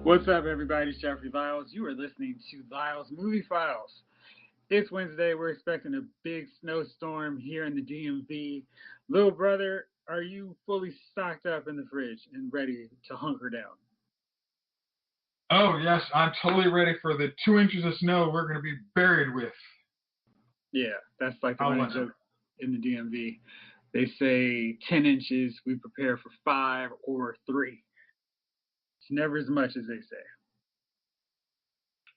What's up, everybody? It's Jeffrey Lyles. You are listening to Lyles Movie Files. It's Wednesday. We're expecting a big snowstorm here in the DMV. Little brother, are you fully stocked up in the fridge and ready to hunker down? Oh, yes, I'm totally ready for the 2 inches of snow we're going to be buried with. Yeah, that's like the running joke in the DMV. They say 10 inches, we prepare for 5 or 3. It's never as much as they say.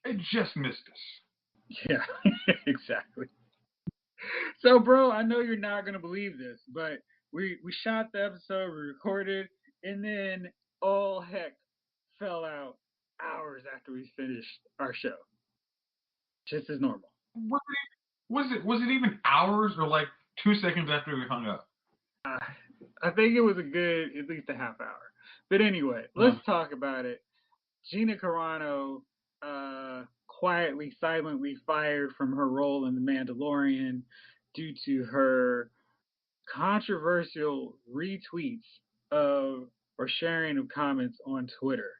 It just missed us. Yeah, exactly. So, bro, I know you're not going to believe this, but we shot the episode, we recorded, and then all heck fell out hours after we finished our show. Just as normal. Was it even hours or like 2 seconds after we hung up? I think it was a good, at least a half hour. But anyway, let's talk about it. Gina Carano quietly, silently fired from her role in The Mandalorian due to her controversial retweets of or sharing of comments on Twitter.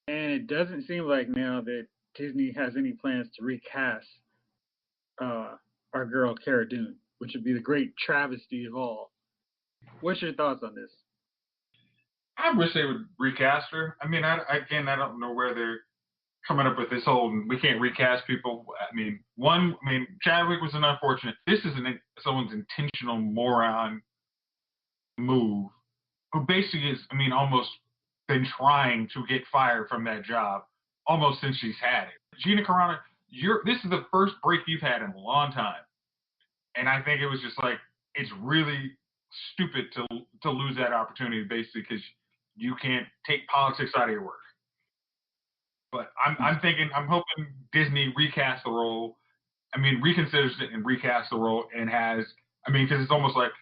And it doesn't seem like now that Disney has any plans to recast our girl Cara Dune, which would be the great travesty of all. What's your thoughts on this? I wish they would recast her. I mean, I don't know where they're coming up with this whole we can't recast people. I mean, Chadwick was an unfortunate. This is someone's intentional moron move, who basically is, almost been trying to get fired from that job almost since she's had it. Gina Carano, this is the first break you've had in a long time, and I think it was just like it's really stupid to lose that opportunity basically because you can't take politics out of your work. But I'm hoping Disney recasts the role. Reconsiders it and recasts the role and because it's almost like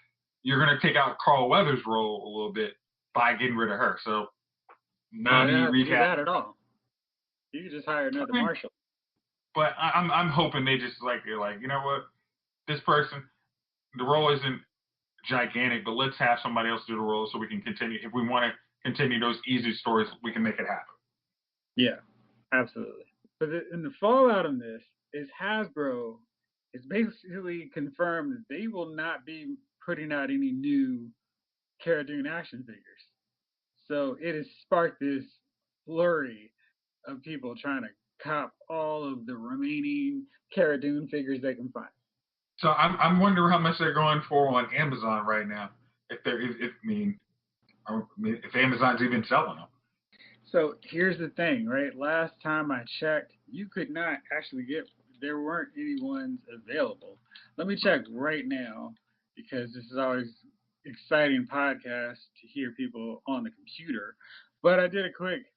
you're going to take out Carl Weathers' role a little bit by getting rid of her. So maybe you recast. Do that at all. You could just hire another Marshall. But I'm hoping they just they're like, you know what, this person, the role isn't gigantic, but let's have somebody else do the role so we can continue. If we want to continue those easy stories, we can make it happen. Yeah, absolutely. But in the fallout of this is Hasbro is basically confirmed that they will not be putting out any new Cara Dune action figures. So it has sparked this flurry of people trying to cop all of the remaining Cara Dune figures they can find. So I'm wondering how much they're going for on Amazon right now. If Amazon's even selling them. So here's the thing, right? Last time I checked, you could not actually there weren't any ones available. Let me check right now because this is always exciting podcast to hear people on the computer. But I did a quick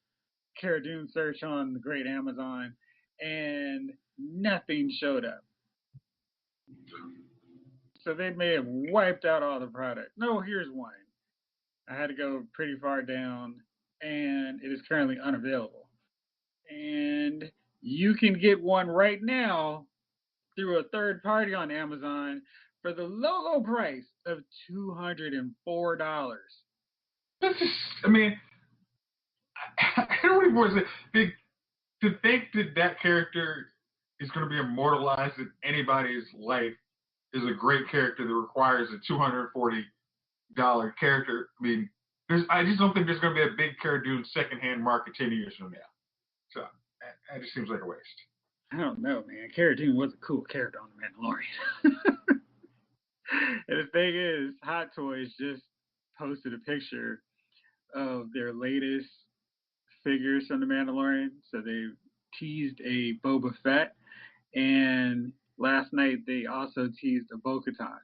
Cara Dune search on the great Amazon and nothing showed up. So they may have wiped out all the product. No, here's one. I had to go pretty far down and it is currently unavailable. And you can get one right now through a third party on Amazon for the low price of $204. I don't even want to say, to think that character is going to be immortalized in anybody's life is a great character that requires a $240 character. I just don't think there's going to be a big Cara Dune secondhand market 10 years from now. So that just seems like a waste. I don't know, man. Cara Dune was a cool character on The Mandalorian. And the thing is, Hot Toys just posted a picture of their latest figures from The Mandalorian. So they teased a Boba Fett, and last night they also teased a Bo-Katan.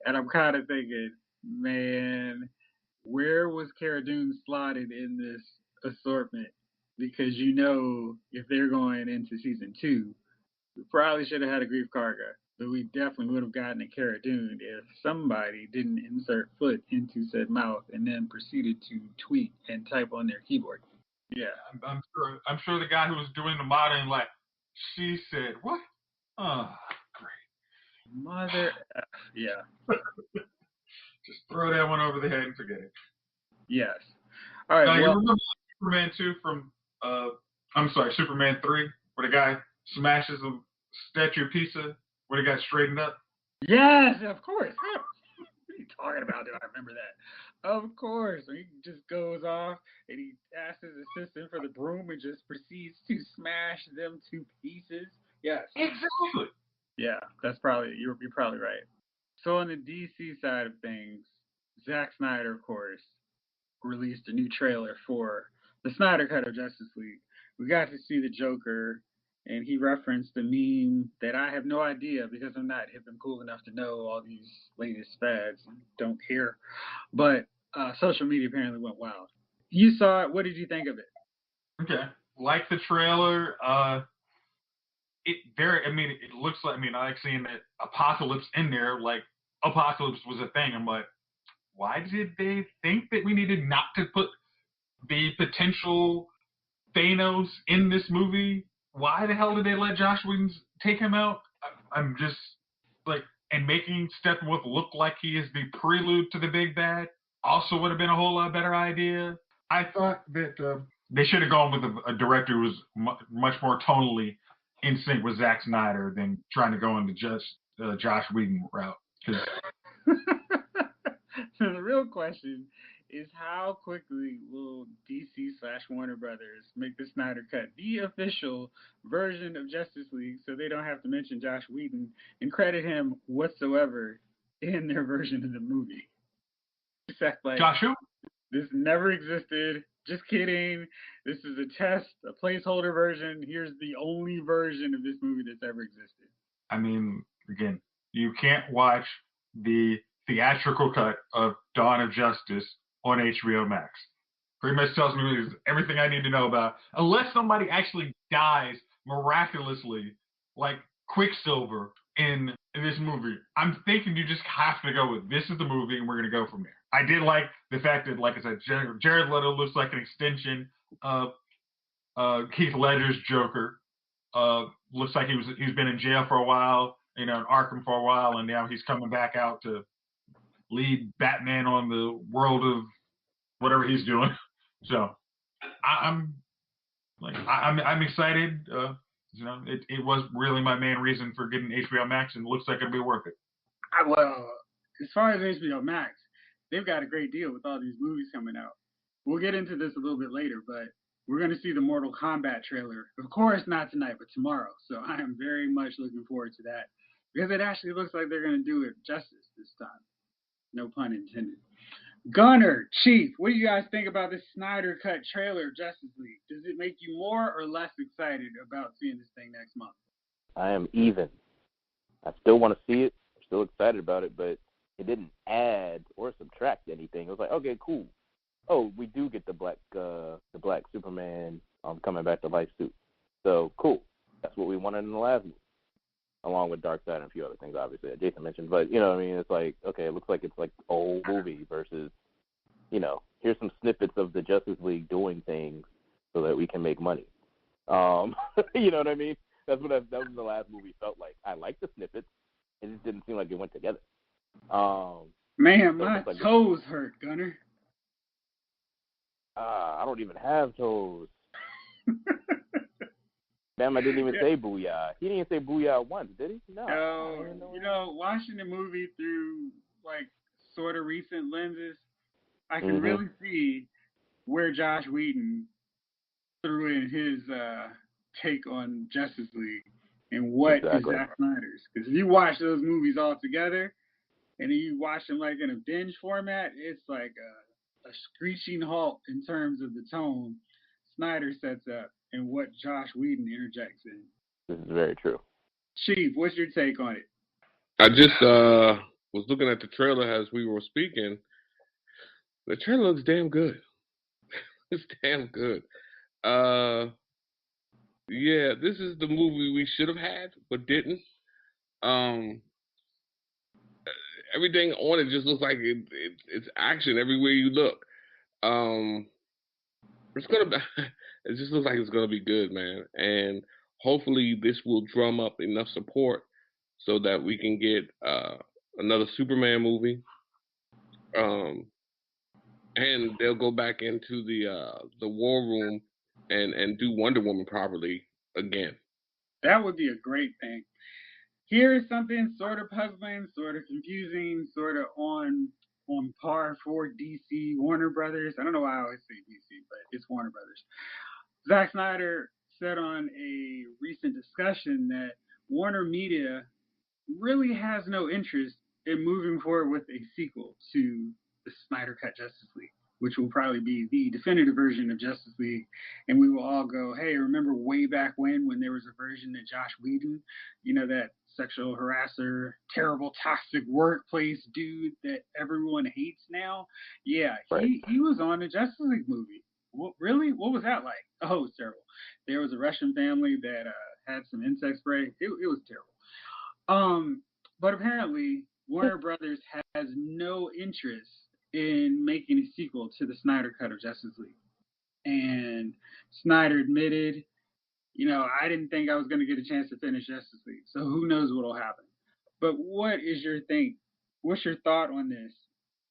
And I'm kind of thinking, man, where was Cara Dune slotted in this assortment? Because if they're going into season 2, we probably should have had a Grief Karga, but we definitely would have gotten a Cara Dune if somebody didn't insert foot into said mouth and then proceeded to tweet and type on their keyboard. Yeah, I'm sure the guy who was doing the modeling, she said, what? Oh, great. Mother F, yeah. Just throw that one over the head and forget it. Yes. All right. Now you Well, remember Superman 2 from I'm sorry, Superman 3, where the guy smashes a statue of Pisa where they got straightened up? yes, of course. What are you talking about? Do I remember that? Of course. He just goes off and he asks his assistant for the broom and just proceeds to smash them to pieces. Yes. Exactly. Yeah, that's probably you're probably right. So on the DC side of things, Zack Snyder, of course, released a new trailer for the Snyder Cut of Justice League. We got to see the Joker, and he referenced a meme that I have no idea because I'm not hip and cool enough to know all these latest fads and don't care. But social media apparently went wild. You saw it. What did you think of it? Okay. Like the trailer, I mean, it looks like, I mean, I like seeing that Apocalypse in there, like Apocalypse was a thing. I'm like, why did they think that we needed not to put the potential Thanos in this movie? Why the hell did they let Josh Whedon take him out? I'm just like, and making Steppenwolf look like he is the prelude to the big bad also would have been a whole lot better idea. I thought that they should have gone with a director who was much more tonally in sync with Zack Snyder than trying to go in the just Josh Whedon route. Because So the real question is how quickly will DC slash Warner Brothers make the Snyder Cut the official version of Justice League so they don't have to mention Josh Whedon and credit him whatsoever in their version of the movie? Except like Josh who? this never existed. Just kidding. This is a test, a placeholder version. Here's the only version of this movie that's ever existed. I mean, again, you can't watch the theatrical cut of Dawn of Justice on HBO Max. Pretty much tells me everything I need to know about, unless somebody actually dies miraculously, like Quicksilver in this movie. I'm thinking you just have to go with this is the movie, and we're gonna go from there. I did like the fact that, like I said, Jared Leto looks like an extension of Heath Ledger's Joker. Looks like he's been in jail for a while, in Arkham for a while, and now he's coming back out to lead Batman on the world of whatever he's doing. So I'm I'm excited. It was really my main reason for getting HBO Max, and it looks like it'll be worth it. Well, as far as HBO Max, they've got a great deal with all these movies coming out. We'll get into this a little bit later, but we're going to see the Mortal Kombat trailer. Of course, not tonight, but tomorrow. So I am very much looking forward to that because it actually looks like they're going to do it justice this time. No pun intended. Gunner, Chief, what do you guys think about this Snyder Cut trailer of Justice League? Does it make you more or less excited about seeing this thing next month? I am even. I still want to see it. I'm still excited about it, but it didn't add or subtract anything. It was like, okay, cool. Oh, we do get the black Superman coming back to life suit. So cool. That's what we wanted in the last movie, along with Darkseid and a few other things, obviously, that Jason mentioned. But, you know what I mean? It's like, okay, it looks like it's like old movie versus, here's some snippets of the Justice League doing things so that we can make money. You know what I mean? That was the last movie felt like. I liked the snippets. It just didn't seem like it went together. Man, my toes hurt, Gunner. I don't even have toes. Damn, I didn't even say booyah. He didn't even say booyah once, did he? No. Watching the movie through, like, sort of recent lenses, I can really see where Josh Whedon threw in his take on Justice League and what is Zack Snyder's. Because if you watch those movies all together and then you watch them like in a binge format, it's like a screeching halt in terms of the tone Snyder sets up and what Josh Whedon interjects in. This is very true. Chief, what's your take on it? I just was looking at the trailer as we were speaking. The trailer looks damn good. It's damn good. Yeah, this is the movie we should have had but didn't. Everything on it just looks like it's action everywhere you look. It's gonna be. It just looks like it's gonna be good, man. And hopefully this will drum up enough support so that we can get another Superman movie. and they'll go back into the war room and do Wonder Woman properly again. That would be a great thing. Here is something sort of puzzling, sort of confusing, sort of on par for DC Warner Brothers. I don't know why I always say DC, but it's Warner Brothers. Zack Snyder said on a recent discussion that Warner Media really has no interest in moving forward with a sequel to the Snyder Cut Justice League, which will probably be the definitive version of Justice League. And we will all go, hey, remember way back when there was a version that Josh Whedon, that sexual harasser, terrible, toxic workplace dude that everyone hates now? Yeah, right. he was on a Justice League movie. Really? What was that like? Oh, it was terrible. There was a Russian family that had some insect spray. It was terrible. But apparently Warner Brothers has no interest in making a sequel to the Snyder Cut of Justice League. And Snyder admitted, I didn't think I was going to get a chance to finish Justice League. So who knows what will happen. But what is your thing? What's your thought on this?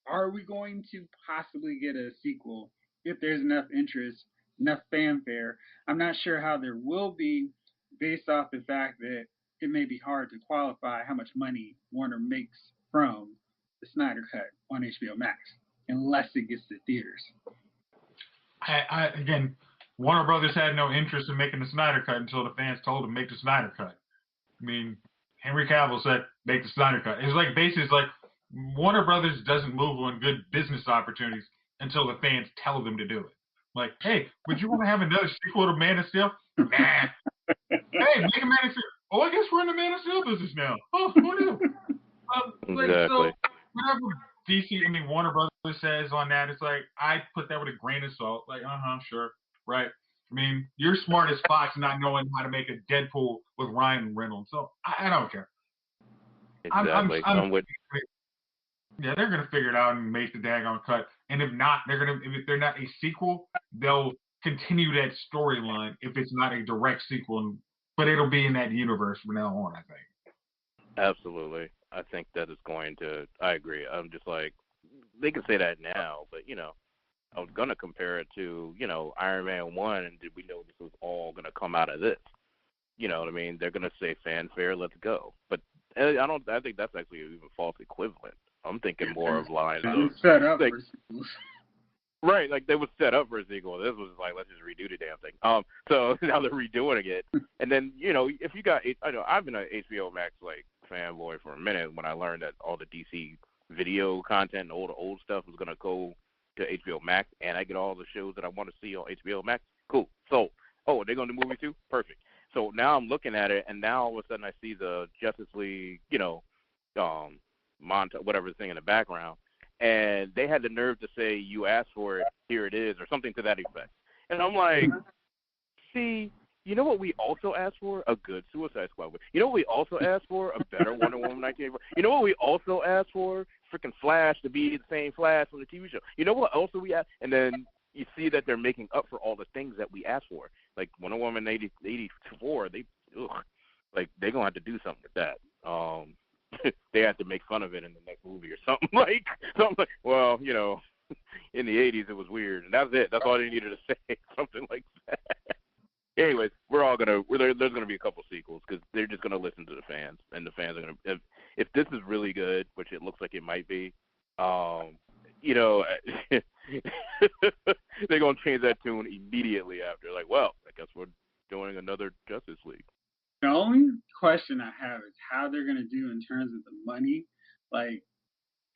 Are we going to possibly get a sequel if there's enough interest, enough fanfare? I'm not sure how there will be, based off the fact that it may be hard to qualify how much money Warner makes from the Snyder Cut on HBO Max, unless it gets to theaters. Again, Warner Brothers had no interest in making the Snyder Cut until the fans told them make the Snyder Cut. I mean, Henry Cavill said make the Snyder Cut. It's like basically it's like Warner Brothers doesn't move on good business opportunities until the fans tell them to do it. Like, hey, would you want to have another sequel to Man of Steel? Nah. Hey, make a Man of Steel. Oh, I guess we're in the Man of Steel business now. Oh, who knew? Exactly. So whatever Warner Brothers says on that, it's like I put that with a grain of salt. Like, sure, right. I mean, you're smart as Fox not knowing how to make a Deadpool with Ryan Reynolds. So I don't care. Exactly. Yeah, they're gonna figure it out and make the daggone cut. And if not, if they're not a sequel, they'll continue that storyline if it's not a direct sequel. But it'll be in that universe from now on, I think. Absolutely. I think that is going to. I agree. I'm just like, they can say that now, but I was gonna compare it to Iron Man 1, and did we know this was all gonna come out of this? You know what I mean? They're gonna say fanfare, let's go. But I think that's actually an even false equivalent. I'm thinking more of lines of set up for sequels. Right, like they was set up for a sequel. This was like, let's just redo the damn thing. So now they're redoing it, and then if you got, I've been an HBO Max fanboy for a minute when I learned that all the DC video content and all the old stuff was gonna go to HBO Max, and I get all the shows that I want to see on HBO Max. Cool. So, are they gonna do movie too? Perfect. So now I'm looking at it, and now all of a sudden I see the Justice League, whatever thing in the background. And they had the nerve to say, you asked for it, here it is, or something to that effect. And I'm like, see, you know what we also asked for? A good Suicide Squad. You know what we also asked for? A better Wonder Woman 1984. You know what we also asked for? Freaking Flash to be the same Flash from the TV show. You know what also we asked? And then you see that they're making up for all the things that we asked for. Like Wonder Woman 84, they're going to have to do something with that. They have to make fun of it in the next movie or something like, well, in the 80s it was weird, and that's it. That's all they needed to say, something like that. Anyways, there's gonna be a couple sequels because they're just gonna listen to the fans, and the fans are gonna, if this is really good, which it looks like it might be, they're gonna change that tune immediately after. Like, well, I guess we're doing another Justice League. The only question I have is how they're going to do in terms of the money. Like,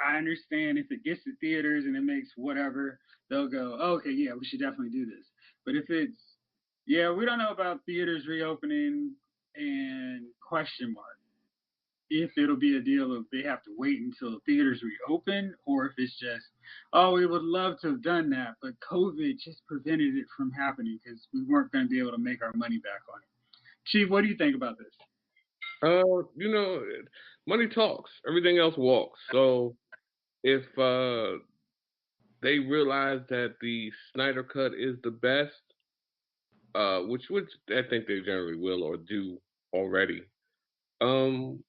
I understand if it gets to theaters and it makes whatever, they'll go, oh, okay, yeah, we should definitely do this. But if it's, yeah, we don't know about theaters reopening and question mark, if it'll be a deal of they have to wait until theaters reopen, or if it's just, oh, we would love to have done that, but COVID just prevented it from happening because we weren't going to be able to make our money back on it. Chief, what do you think about this? Money talks. Everything else walks. So if they realize that the Snyder Cut is the best, which I think they generally will or do already, they're going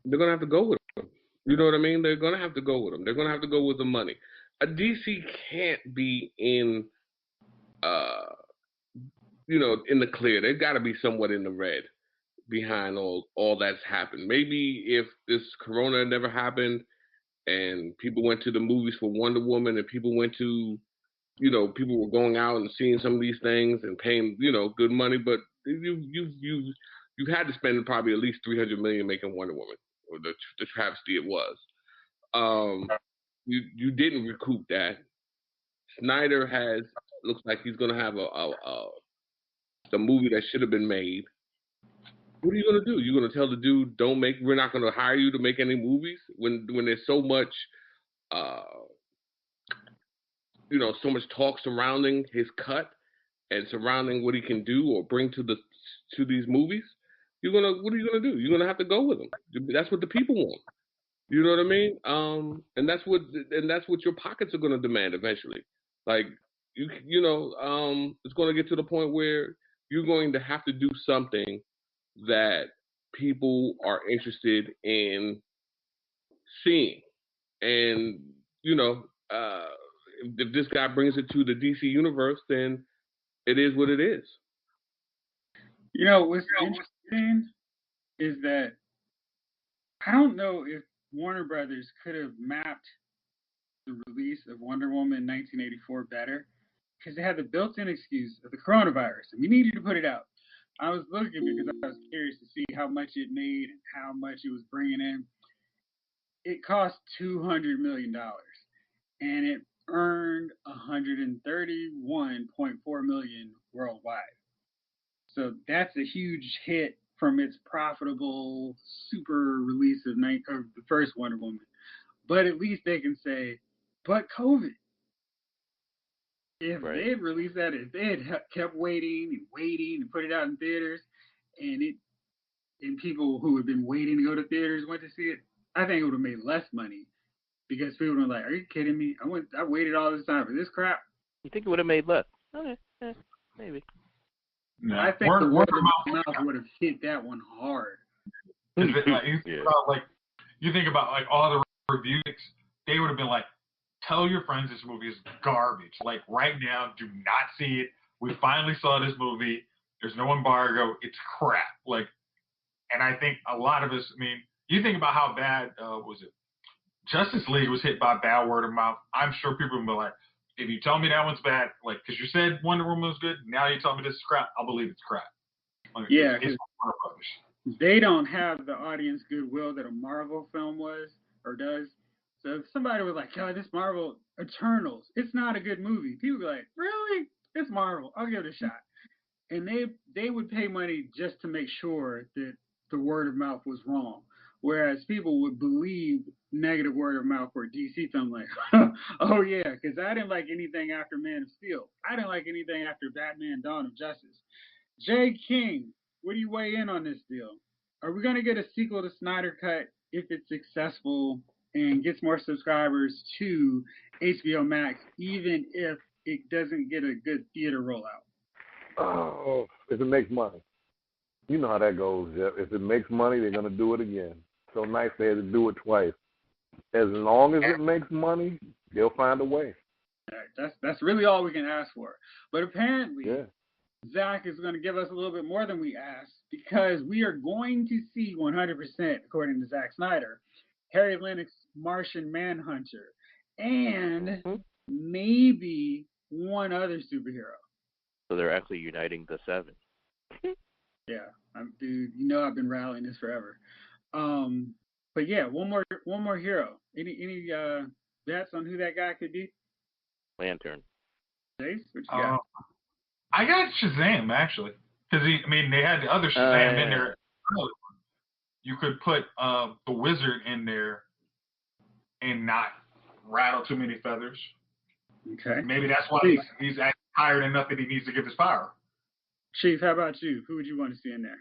to have to go with them. You know what I mean? They're going to have to go with them. They're going to have to go with the money. a DC can't be in, in the clear. They've got to be somewhat in the red behind all that's happened. Maybe if this Corona never happened and people went to the movies for Wonder Woman and people went to, people were going out and seeing some of these things and paying, good money, but you had to spend probably at least $300 million making Wonder Woman, or the travesty it was. You didn't recoup that. Snyder looks like he's gonna have a movie that should have been made. What are you gonna do? You're gonna tell the dude, we're not gonna hire you to make any movies when there's so much, so much talk surrounding his cut and surrounding what he can do or bring to these movies. What are you gonna do? You're gonna have to go with him. That's what the people want. You know what I mean? And that's what your pockets are gonna demand eventually. Like it's gonna get to the point where you're going to have to do something that people are interested in seeing. And if this guy brings it to the DC universe, then it is what it is. What's interesting is that I don't know if Warner Brothers could have mapped the release of Wonder Woman 1984 better, because they had the built-in excuse of the coronavirus, and we needed to put it out. I was looking because I was curious to see how much it made and how much it was bringing in. It cost $200 million, and it earned $131.4 million worldwide. So that's a huge hit from its profitable super release of the first Wonder Woman. But at least they can say, but COVID. If they had released that, if they had kept waiting and put it out in theaters, and people who had been waiting to go to theaters went to see it, I think it would have made less money, because people were like, "Are you kidding me? I waited all this time for this crap." You think it would have made less? Okay, maybe. No, I think the word of mouth would have hit that one hard. You think about all the reviews, they would have been like, "Tell your friends this movie is garbage. Like right now, do not see it. We finally saw this movie. There's no embargo. It's crap." And I think a lot of us. I mean, you think about how bad was it? Justice League was hit by bad word of mouth. I'm sure people will be like, if you tell me that one's bad, because you said Wonder Woman was good, now you tell me this is crap, I'll believe it's crap. It's they don't have the audience goodwill that a Marvel film was or does. So if somebody was like, "Oh, this Marvel Eternals, it's not a good movie," people would be like, "Really? It's Marvel. I'll give it a shot." And they would pay money just to make sure that the word of mouth was wrong. Whereas people would believe negative word of mouth for a DC film, like, "Oh yeah," because I didn't like anything after Man of Steel. I didn't like anything after Batman: Dawn of Justice. Jay King, what do you weigh in on this deal? Are we going to get a sequel to Snyder Cut if it's successful and gets more subscribers to HBO Max, even if it doesn't get a good theater rollout? Oh, if it makes money. You know how that goes, Jeff. If it makes money, they're going to do it again. So nice they had to do it twice. As long as it makes money, they'll find a way. That's really all we can ask for. But apparently, Zach is going to give us a little bit more than we asked, because we are going to see 100%, according to Zack Snyder, Harry Lennix, Martian Manhunter, and maybe one other superhero. So they're actually uniting the 7. Yeah, dude, I've been rallying this forever. But yeah, one more hero. Any bets on who that guy could be? Lantern. Jace, what you got? I got Shazam, actually, because they had the other Shazam in there. You could put the Wizard in there and not rattle too many feathers. Okay. Maybe that's why he's tired enough that he needs to give his power. Chief, how about you? Who would you want to see in there?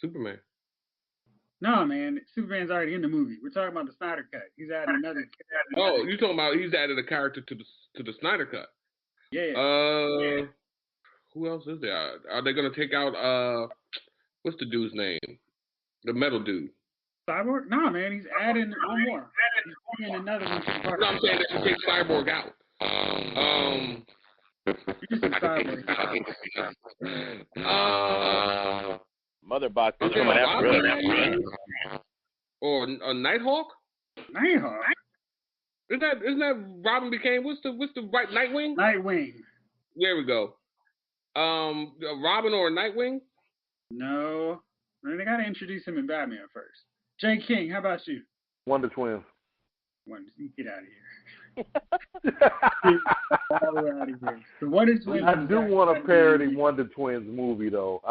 Superman. No, man. Superman's already in the movie. We're talking about the Snyder Cut. He's adding another. Oh, you're talking about he's added a character to the Snyder Cut. Yeah. Who else is there? Are they gonna take out what's the dude's name? The metal dude. Cyborg? Nah, man. He's adding one more. in another one. No, I'm saying that you take Cyborg out. You just Cyborg. Mother Box is coming after us. Or a Nighthawk? Nighthawk. Isn't that Robin became? What's the right Nightwing? Nightwing. There we go. A Robin or a Nightwing? No. I mean, they gotta introduce him in Batman first. Jay King, how about you? Wonder Twins. Get out of here. Get all out of here. So Wonder Twins. I do want to parody Wonder Twins movie though.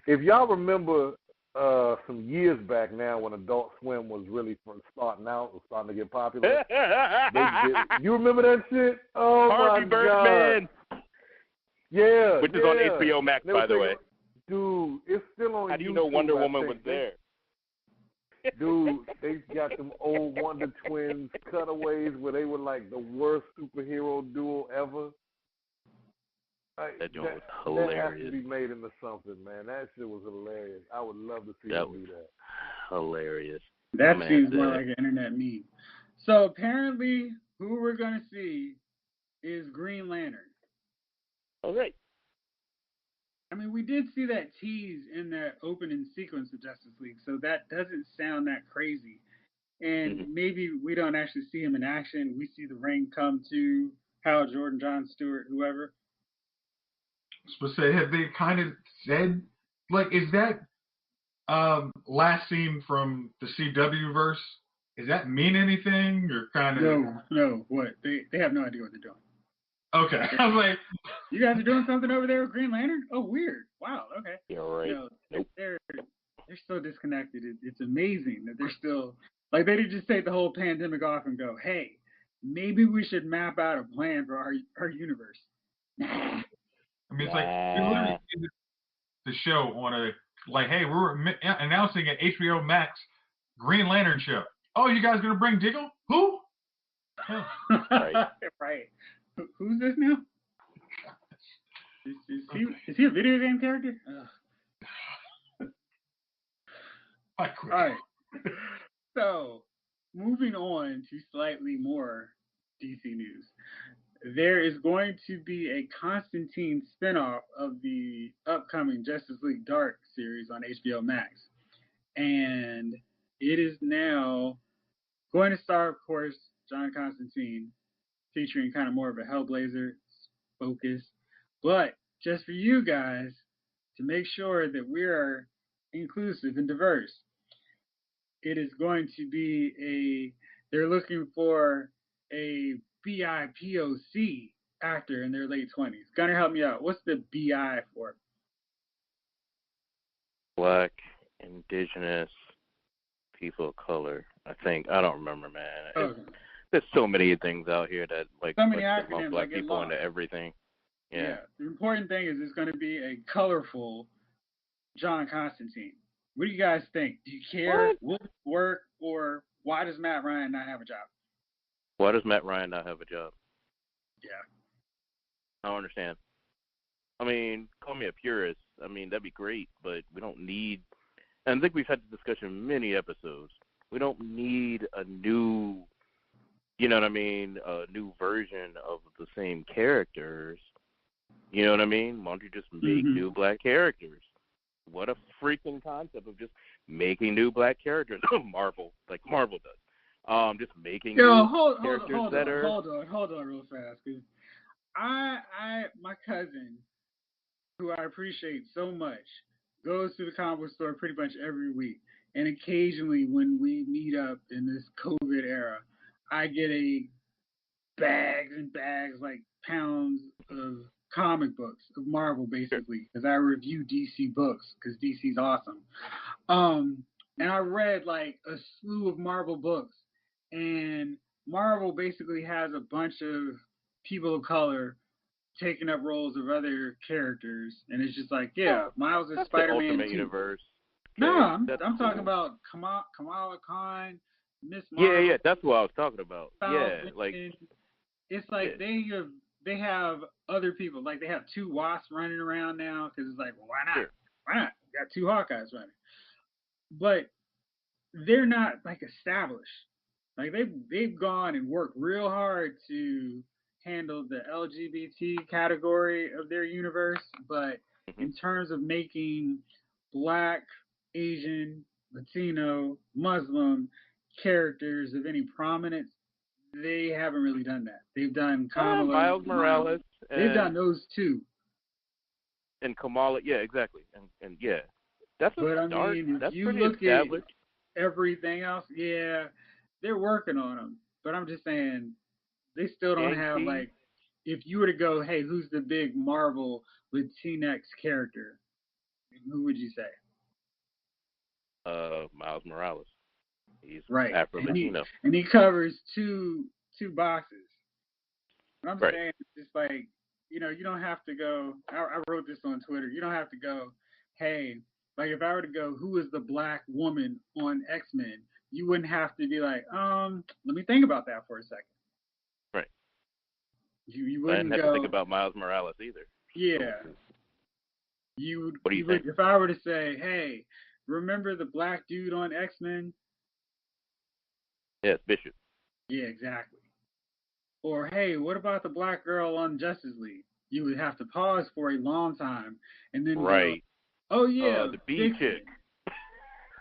If y'all remember some years back now when Adult Swim was really starting to get popular. You remember that shit? Oh Harvey my Birdman. God. Yeah. Which is on HBO Max, by the way. Dude, it's still on YouTube. How do you know Wonder Woman was there? Dude, they got them old Wonder Twins cutaways where they were like the worst superhero duo ever. That joint was hilarious. That has to be made into something, man. That shit was hilarious. I would love to see them do that. Hilarious. That seems more like an internet meme. So apparently, who we're going to see is Green Lantern. Oh, great. I mean, we did see that tease in that opening sequence of Justice League, so that doesn't sound that crazy. And maybe we don't actually see him in action. We see the ring come to Hal Jordan, John Stewart, whoever. But say, have they kind of said, like, is that last scene from the CW verse? Does that mean anything, or kind of? No. What? They have no idea what they're doing. Okay, I was like, you guys are doing something over there with Green Lantern? Oh, weird. Wow. Okay. You're right. Nope. They're so disconnected. It's amazing that they're still like they didn't just take the whole pandemic off and go, hey, maybe we should map out a plan for our universe. Nah. I mean, it's like we literally did the show on a like, hey, we're announcing an HBO Max Green Lantern show. Oh, you guys gonna bring Diggle? Who? Right. Who's this now? Is he a video game character? All right. So, moving on to slightly more DC news. There is going to be a Constantine spinoff of the upcoming Justice League Dark series on HBO Max. And it is now going to star, of course, John Constantine, featuring kind of more of a Hellblazer focus. But just for you guys, to make sure that we are inclusive and diverse, it is going to be they're looking for a BIPOC actor in their late 20s. Gunnar, help me out. What's the BI for? Black, Indigenous, people of color. I think. I don't remember, man. Okay. There's so many things out here that so many acronyms black people into everything. Yeah. The important thing is it's going to be a colorful John Constantine. What do you guys think? Do you care? Will it work? Or why does Matt Ryan not have a job? Why does Matt Ryan not have a job? Yeah. I don't understand. I mean, call me a purist. I mean, that'd be great, but we don't need, and I think we've had this discussion in many episodes, we don't need a new, you know what I mean, a new version of the same characters. You know what I mean? Why don't you just make new black characters? What a freaking concept of just making new black characters. Marvel does. Just making new characters that are... Hold on real fast. Because my cousin, who I appreciate so much, goes to the comic book store pretty much every week. And occasionally when we meet up in this COVID era, I get bags and bags, like pounds of comic books of Marvel, basically, because I review DC books because DC's awesome. And I read like a slew of Marvel books, and Marvel basically has a bunch of people of color taking up roles of other characters, and it's just like, Miles is Spider-Man. Ultimate Universe. Okay, no, I'm talking about Kamala Khan, Miss Marvel. Yeah, that's what I was talking about. It's like they have other people, like they have two Wasps running around now, because it's like, well, why not? Sure. Why not? You got two Hawkeyes running. But they're not like established. Like they've gone and worked real hard to handle the LGBT category of their universe, but Hmm. in terms of making Black, Asian, Latino, Muslim characters of any prominence, they haven't really done that. They've done Kamala Miles and Miles. Morales They've done those two. and Kamala. Yeah, exactly. And yeah, that's a But I start. mean, if That's you pretty look at established. everything else, yeah, they're working on them. But I'm just saying, they still don't have Shang-Chi, like, if you were to go, hey, who's the big Marvel Latinx character? Who would you say? Miles Morales. He's Right, Afro and Latino. he covers two boxes. But I'm Right. saying it's just like, you don't have to go. I wrote this on Twitter. You don't have to go, hey, like if I were to go, who is the Black woman on X-Men? You wouldn't have to be like, let me think about that for a second. Right. You But I didn't wouldn't have to think go, about Miles Morales either. yeah. What do you You would, think? if I were to say, hey, remember the Black dude on X-Men? Yes, Bishop. Yeah, exactly. Or hey, what about the Black girl on Justice League? You would have to pause for a long time and then go, Right. oh yeah, The B Vixen. chick.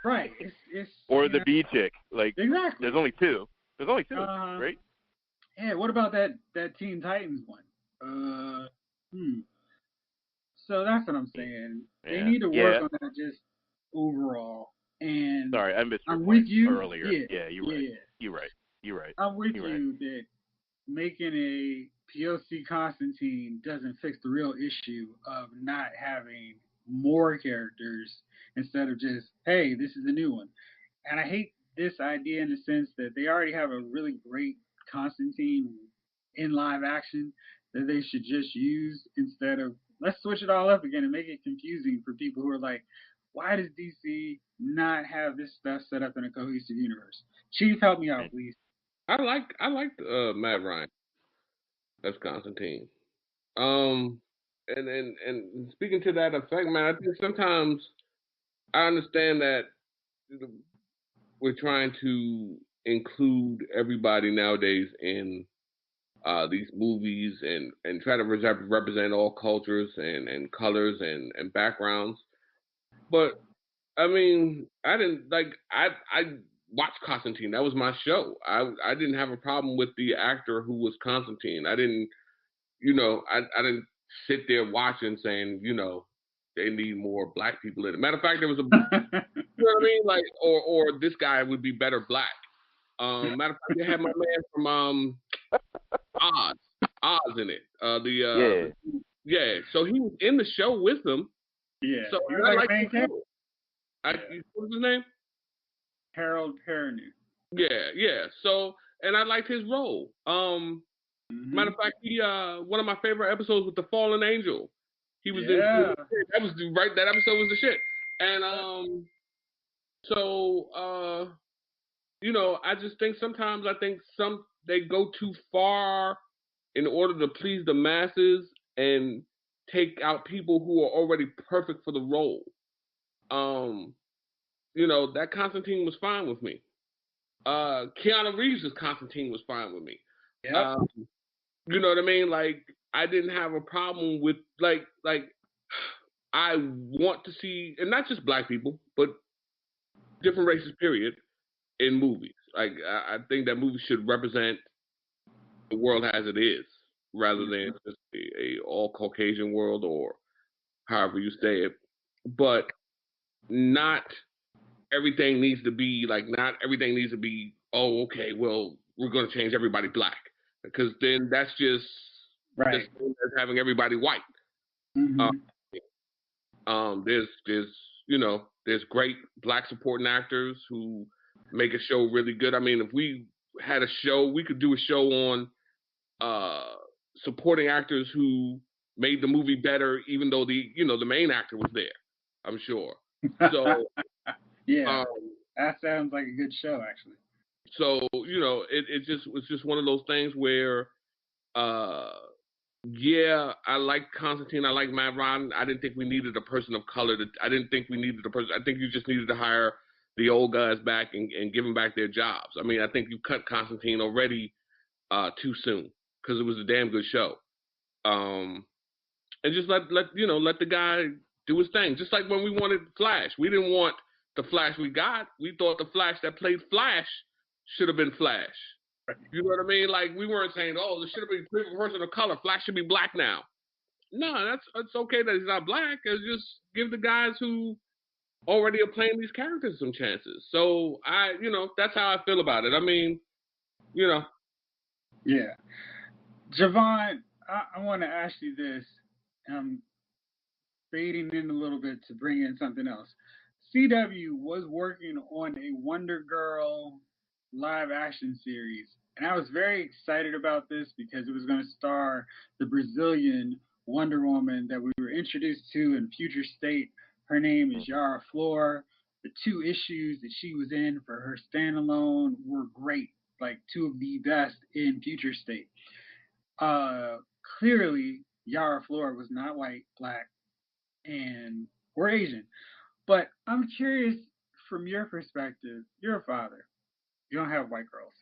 Right. It's Or the B chick. Like, exactly. there's only two. There's only two, Uh, right? yeah. What about that Teen Titans one? So that's what I'm saying. They Yeah. need to work Yeah. on that just overall. And Sorry, I missed your I'm point with you. earlier. Yeah. You're right. Yeah. You're right. You're right. I'm with You're right. you that making a POC Constantine doesn't fix the real issue of not having more characters instead of just, hey, this is the new one. And I hate this idea in the sense that they already have a really great Constantine in live action that they should just use instead of let's switch it all up again and make it confusing for people who are like, why does DC not have this stuff set up in a cohesive universe? Chief, help me out, please. I like Matt Ryan as Constantine. And speaking to that effect, man, I think sometimes I understand that we're trying to include everybody nowadays in these movies and try to represent all cultures and colors and backgrounds. But I mean, I didn't like I watched Constantine. That was my show. I didn't have a problem with the actor who was Constantine. I didn't, I didn't sit there watching saying, they need more black people in it. Matter of fact, there was a, you know what I mean, like, or this guy would be better black. Matter of fact, they had my man from Oz in it. Yeah. So he was in the show with them. Yeah, So he was I like like a main his character. show. What's his name? Harold Perrineau. Yeah. So, and I liked his role. Matter of fact, he one of my favorite episodes with the Fallen Angel. He was in. That was right. That episode was the shit. And so I just think sometimes they go too far in order to please the masses and take out people who are already perfect for the role. That Constantine was fine with me. Keanu Reeves' Constantine was fine with me. Yeah. You know what I mean? Like, I didn't have a problem with like I want to see, and not just black people, but different races, period, in movies. Like, I think that movies should represent the world as it is, rather than just a all Caucasian world or however you say it. But not everything needs to be like, not everything needs to be, oh, okay, well, we're going to change everybody black. Because then that's just right. That's having everybody white. Mm-hmm. There's great black supporting actors who make a show really good. I mean, if we had a show, we could do a show on supporting actors who made the movie better, even though the main actor was there. I'm sure. So yeah, that sounds like a good show, actually. So it just was just one of those things where, yeah, I like Constantine, I like Matt Ryan. I didn't think we needed a person of color. I didn't think we needed a person. I think you just needed to hire the old guys back and give them back their jobs. I mean, I think you cut Constantine already too soon because it was a damn good show. And just let the guy do his thing. Just like when we wanted Flash, we didn't want the Flash we got. We thought the Flash that played Flash should have been Flash. You know what I mean? Like, we weren't saying, oh, there should have been a person of color. Flash should be black now. No, it's okay that he's not black. It's just give the guys who already are playing these characters some chances. So that's how I feel about it. I mean, Yeah. Javon, I want to ask you this. I'm fading in a little bit to bring in something else. CW was working on a Wonder Girl live action series, and I was very excited about this because it was going to star the Brazilian Wonder Woman that we were introduced to in Future State. Her name is Yara Flor. The 2 issues that she was in for her standalone were great, like 2 of the best in Future State. Clearly, Yara Flor was not white, black, or Asian. But I'm curious, from your perspective, you're a father. You don't have white girls.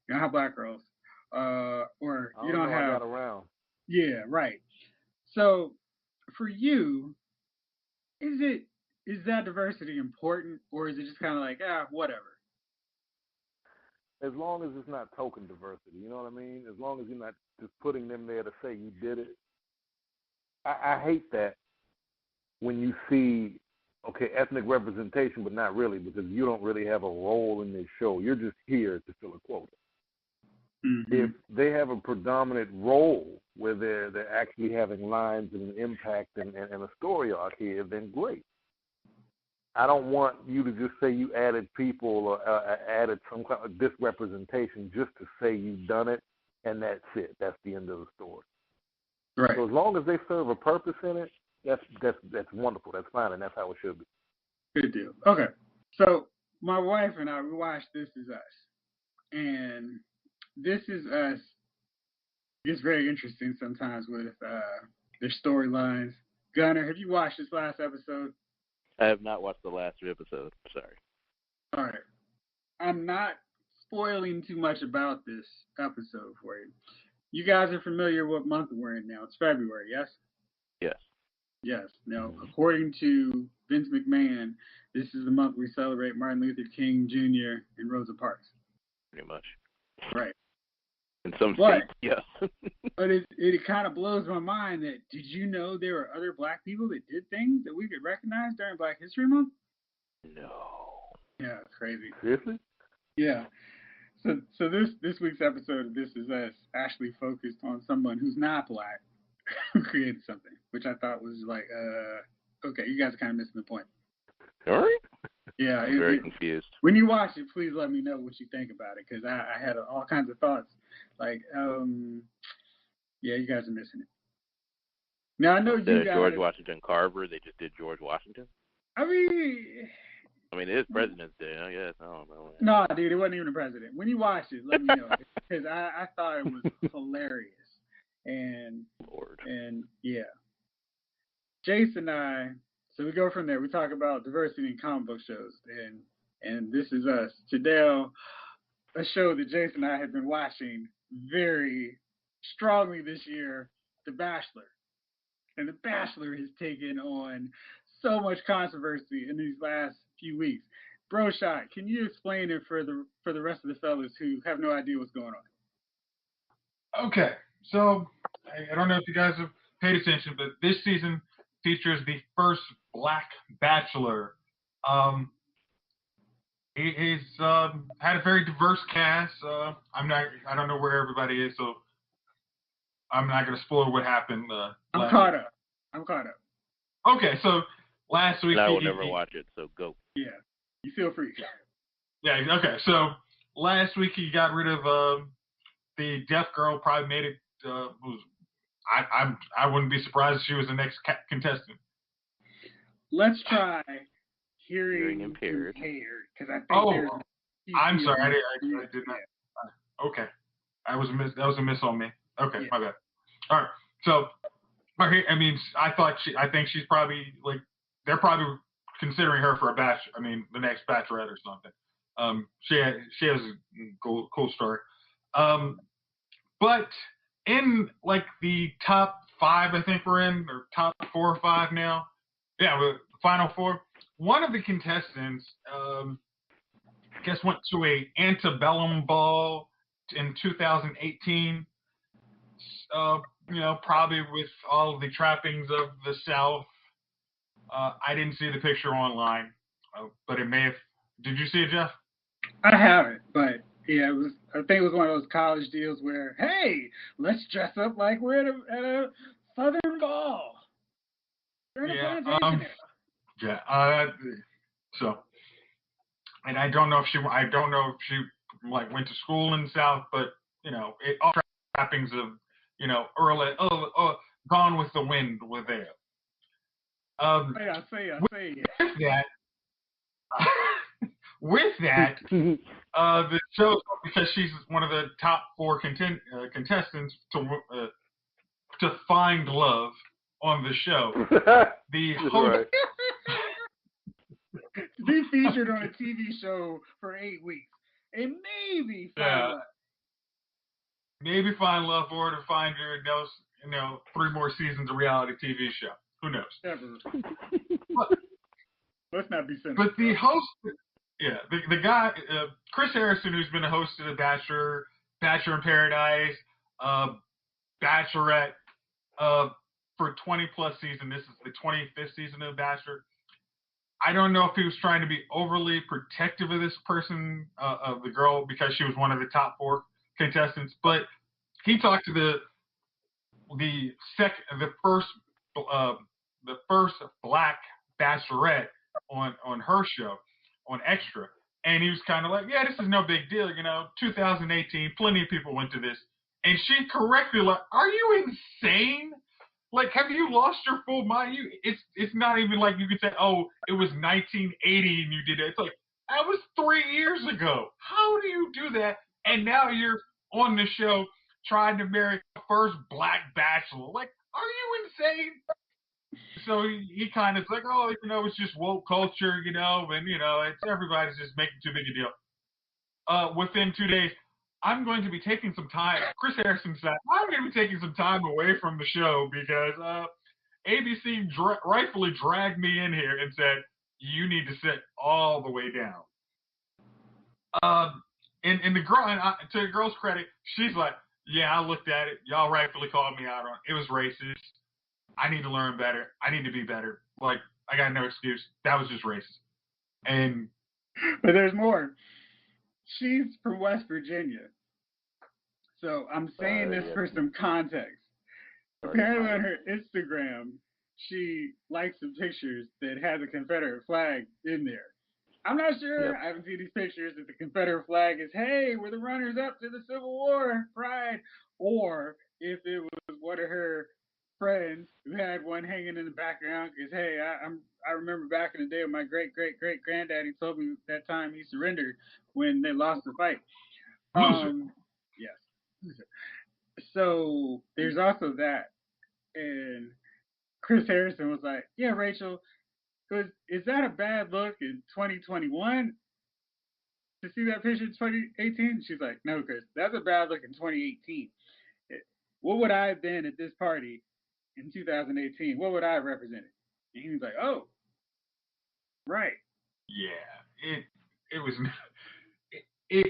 You don't have black girls. Or you don't have. I got around. Yeah, right. So, for you, is that diversity important, or is it just kind of like, whatever? As long as it's not token diversity, you know what I mean? As long as you're not just putting them there to say you did it. I hate that when you see, okay, ethnic representation, but not really, because you don't really have a role in this show. You're just here to fill a quota. Mm-hmm. If they have a predominant role where they're actually having lines and an impact and a story arc here, then great. I don't want you to just say you added people or added some kind of this representation just to say you've done it, and that's it. That's the end of the story. Right. So as long as they serve a purpose in it, that's wonderful. That's fine, and that's how it should be. Good deal. Okay. So my wife and I, we watched This Is Us. And This Is Us gets very interesting sometimes with their storylines. Gunnar, have you watched this last episode? I have not watched the last 3 episodes. Sorry. All right. I'm not spoiling too much about this episode for you. You guys are familiar what month we're in now. It's February, yes? Yes. Yes. Now, according to Vince McMahon, this is the month we celebrate Martin Luther King Jr. and Rosa Parks. Pretty much. Right. In some states, yes. But it kind of blows my mind that, did you know there were other black people that did things that we could recognize during Black History Month? No. Yeah, it's crazy. Seriously? Yeah. So this week's episode of This Is Us actually focused on someone who's not black who created something, which I thought was like, okay, you guys are kind of missing the point. All right. Yeah. I'm very confused. When you watch it, please let me know what you think about it, because I had all kinds of thoughts. Like, yeah, you guys are missing it. Now, I know you guys... George Washington Carver, they just did George Washington? I mean, it is President's Day, I guess. I don't know. No, dude, it wasn't even a president. When you watch it, let me know, because I thought it was hilarious. And yeah. Jason and I, so we go from there. We talk about diversity in comic book shows, and This Is Us. Jadelle, a show that Jason and I have been watching very strongly this year, The Bachelor. And The Bachelor has taken on so much controversy in these last few weeks. Bro Shot, can you explain it for the rest of the fellas who have no idea what's going on? Okay, so I don't know if you guys have paid attention, but this season features the first Black Bachelor. He's had a very diverse cast. I don't know where everybody is, so I'm not going to spoil what happened. I'm caught up. Okay, so last week... I will never watch it, so go. Yeah, you feel free. Yeah, okay, so last week he got rid of the deaf girl, probably made it... I wouldn't be surprised if she was the next contestant. Let's try hearing impaired, because I think I'm sorry, I did not... Okay, that was a miss on me. Okay, yeah. My bad. All right, so... I think she's probably, like, they're probably considering her for the next Bachelorette or something. She has a cool story. But in like the top 5, I think we're in, or top 4 or 5 now. Yeah, the final 4. One of the contestants, I guess, went to a antebellum ball in 2018. Probably with all of the trappings of the South. I didn't see the picture online, but it may have. Did you see it, Jeff? I haven't, but yeah, I think it was one of those college deals where, hey, let's dress up like we're at a Southern ball. Yeah. So, and I don't know if she like went to school in the South, but all trappings of early Gone with the Wind were there. I say. With that, the show, because she's one of the top 4 contestants to find love on the show. The host to be featured on a TV show for 8 weeks and maybe find love. Maybe find love, or to find her in those 3 more seasons of reality TV show. Who knows? Never. Let's not be cynical. But the host. Yeah, the guy, Chris Harrison, who's been a host of The Bachelor, Bachelor in Paradise, Bachelorette, for 20 plus seasons. This is the 25th season of The Bachelor. I don't know if he was trying to be overly protective of this person, of the girl, because she was one of the top 4 contestants. But he talked to the first black Bachelorette on her show, on Extra, and he was kind of like, yeah, this is no big deal, 2018, plenty of people went to this, and she correctly like, are you insane? Like, have you lost your full mind? It's not even like you could say, oh, it was 1980 and you did it. It's like, that was 3 years ago. How do you do that? And now you're on the show trying to marry the first black bachelor. Like, are you insane? So he kind of like, oh, it's just woke culture, and it's everybody's just making too big a deal. Within 2 days, I'm going to be taking some time. Chris Harrison said, I'm going to be taking some time away from the show because ABC rightfully dragged me in here and said, you need to sit all the way down. And the girl, to the girl's credit, she's like, yeah, I looked at it. Y'all rightfully called me out on it. It was racist. I need to learn better. I need to be better. Like, I got no excuse. That was just racist. But there's more. She's from West Virginia. So I'm saying this for some context. Apparently on her Instagram, she likes some pictures that has a Confederate flag in there. I'm not sure. Yep. I haven't seen these pictures if the Confederate flag is, hey, we're the runners up to the Civil War, pride, or if it was one of her friends who had one hanging in the background because, hey, I remember back in the day when my great granddaddy told me that time he surrendered when they lost the fight. Yes. So there's also that, and Chris Harrison was like, yeah, Rachel, is that a bad look in 2021 to see that picture in 2018? She's like, no, Chris, that's a bad look in 2018. What would I have been at this party in 2018? What would I have represented? And he was like, oh, right. Yeah, it was.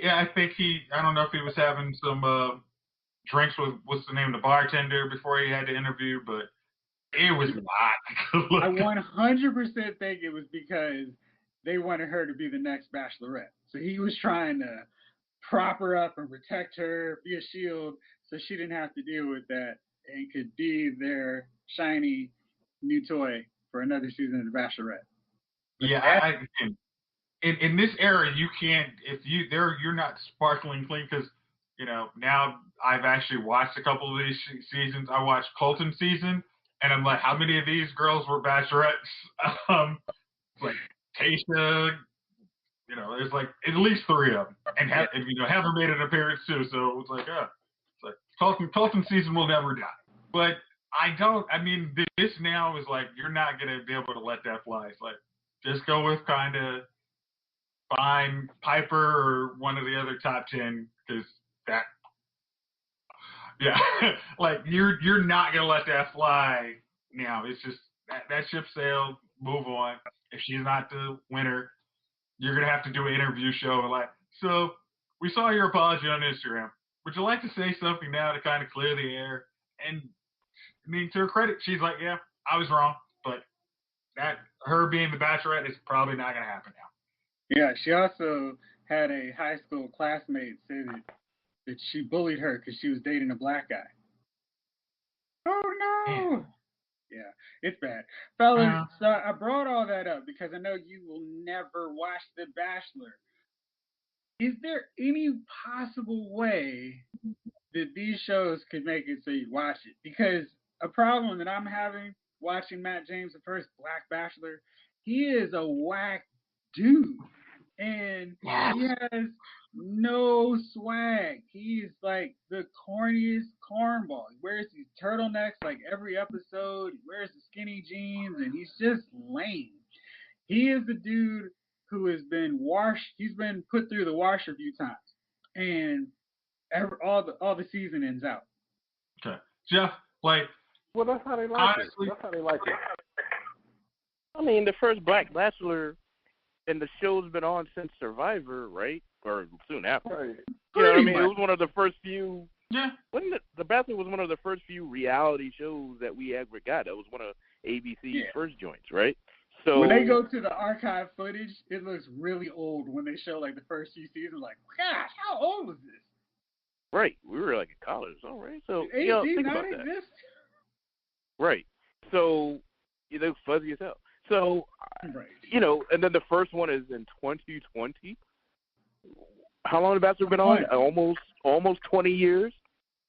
I think I don't know if he was having some drinks with, what's the name of the bartender before he had the interview, but it was not. I 100% think it was because they wanted her to be the next Bachelorette. So he was trying to prop her up and protect her, be a shield, so she didn't have to deal with that and could be their shiny new toy for another season of The Bachelorette. But yeah, in this era, you can't, you're not sparkling clean, because now I've actually watched a couple of these seasons. I watched Colton's season, and I'm like, how many of these girls were Bachelorettes? Like Tasha, there's like at least 3 of them, and Heather made an appearance too. So it was like, Colton's season will never die. But this now is like, you're not gonna be able to let that fly. It's like, Just go with kind of find Piper or one of the other top 10 because that, yeah, like you're not gonna let that fly now. It's just that ship sailed. Move on. If she's not the winner, you're gonna have to do an interview show and like, so we saw your apology on Instagram. Would you like to say something now to kind of clear the air? And I mean, to her credit, she's like, yeah, I was wrong, but that her being the Bachelorette is probably not gonna happen now. Yeah, she also had a high school classmate say that she bullied her because she was dating a black guy. Oh no! Man. Yeah, it's bad, fellas. So I brought all that up because I know you will never watch The Bachelor. Is there any possible way that these shows could make it so you watch it? Because a problem that I'm having watching Matt James, the first Black Bachelor, he is a whack dude. And he has no swag. He's like the corniest cornball. He wears these turtlenecks like every episode. He wears the skinny jeans, and he's just lame. He is the dude who has been washed. He's been put through the washer a few times, and all the season ends out. Okay, Jeff. Like, well, that's how they like honestly, it. That's how they like it. I mean, the first Black Bachelor, and the show's been on since Survivor, right? Or soon after. Right. You know what I mean? It was one of the first few. Yeah. The Bachelor was one of the first few reality shows that we ever got. That was one of ABC's first joints, right? So when they go to the archive footage, it looks really old when they show like the first few seasons. Like, gosh, how old was this? Right, we were like in college, all right. So Did think about that. Exist? Right. So it looks fuzzy as hell. So and then the first one is in 2020. How long has The Bachelor been on? Almost 20 years.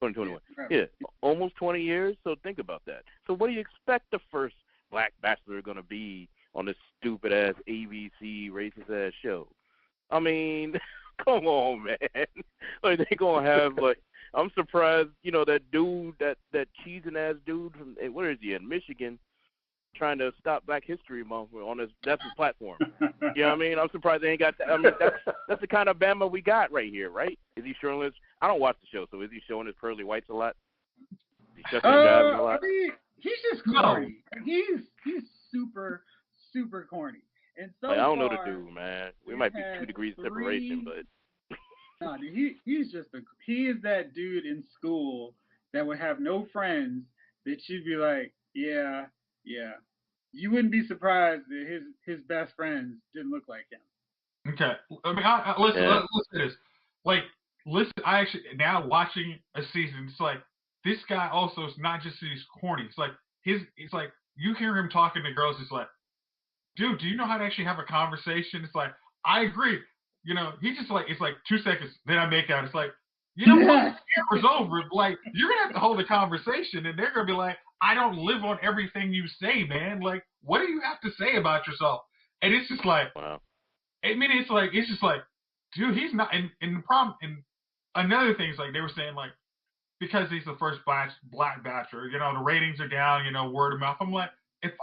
2021. Yeah, almost 20 years. So think about that. So what do you expect the first Black Bachelor going to be on this stupid ass ABC racist ass show? I mean, come on, man. Like they gonna have like I'm surprised. That dude, that cheesing ass dude from where is he in Michigan? Trying to stop Black History Month on that's his platform. You know what I mean? I'm surprised they ain't got that. I mean, that's the kind of Bama we got right here, right? Is he showing his? I don't watch the show, so is he showing his pearly whites a lot? Is he shucking and jiving a lot? I mean, he's just corny. He's super corny. And so I don't know the dude, man. We might be 2 degrees of separation, but no, dude, he's just he is that dude in school that would have no friends that you'd be like, yeah. You wouldn't be surprised that his best friends didn't look like him. Okay. I mean, listen to this. Like, listen, I actually, now watching a season, it's like, this guy also is not just he's corny. It's like, it's like, you hear him talking to girls, it's like, dude, do you know how to actually have a conversation? It's like, I agree. He just like, it's like 2 seconds, then I make out. It's like, what? The camera's over. Like, you're going to have to hold a conversation, and they're going to be like, I don't live on everything you say, man. Like, what do you have to say about yourself? And it's just like, wow. I mean, it's just like, dude, he's not. And the problem, and another thing is like they were saying like, because he's the first Black Bachelor, the ratings are down, word of mouth. I'm like,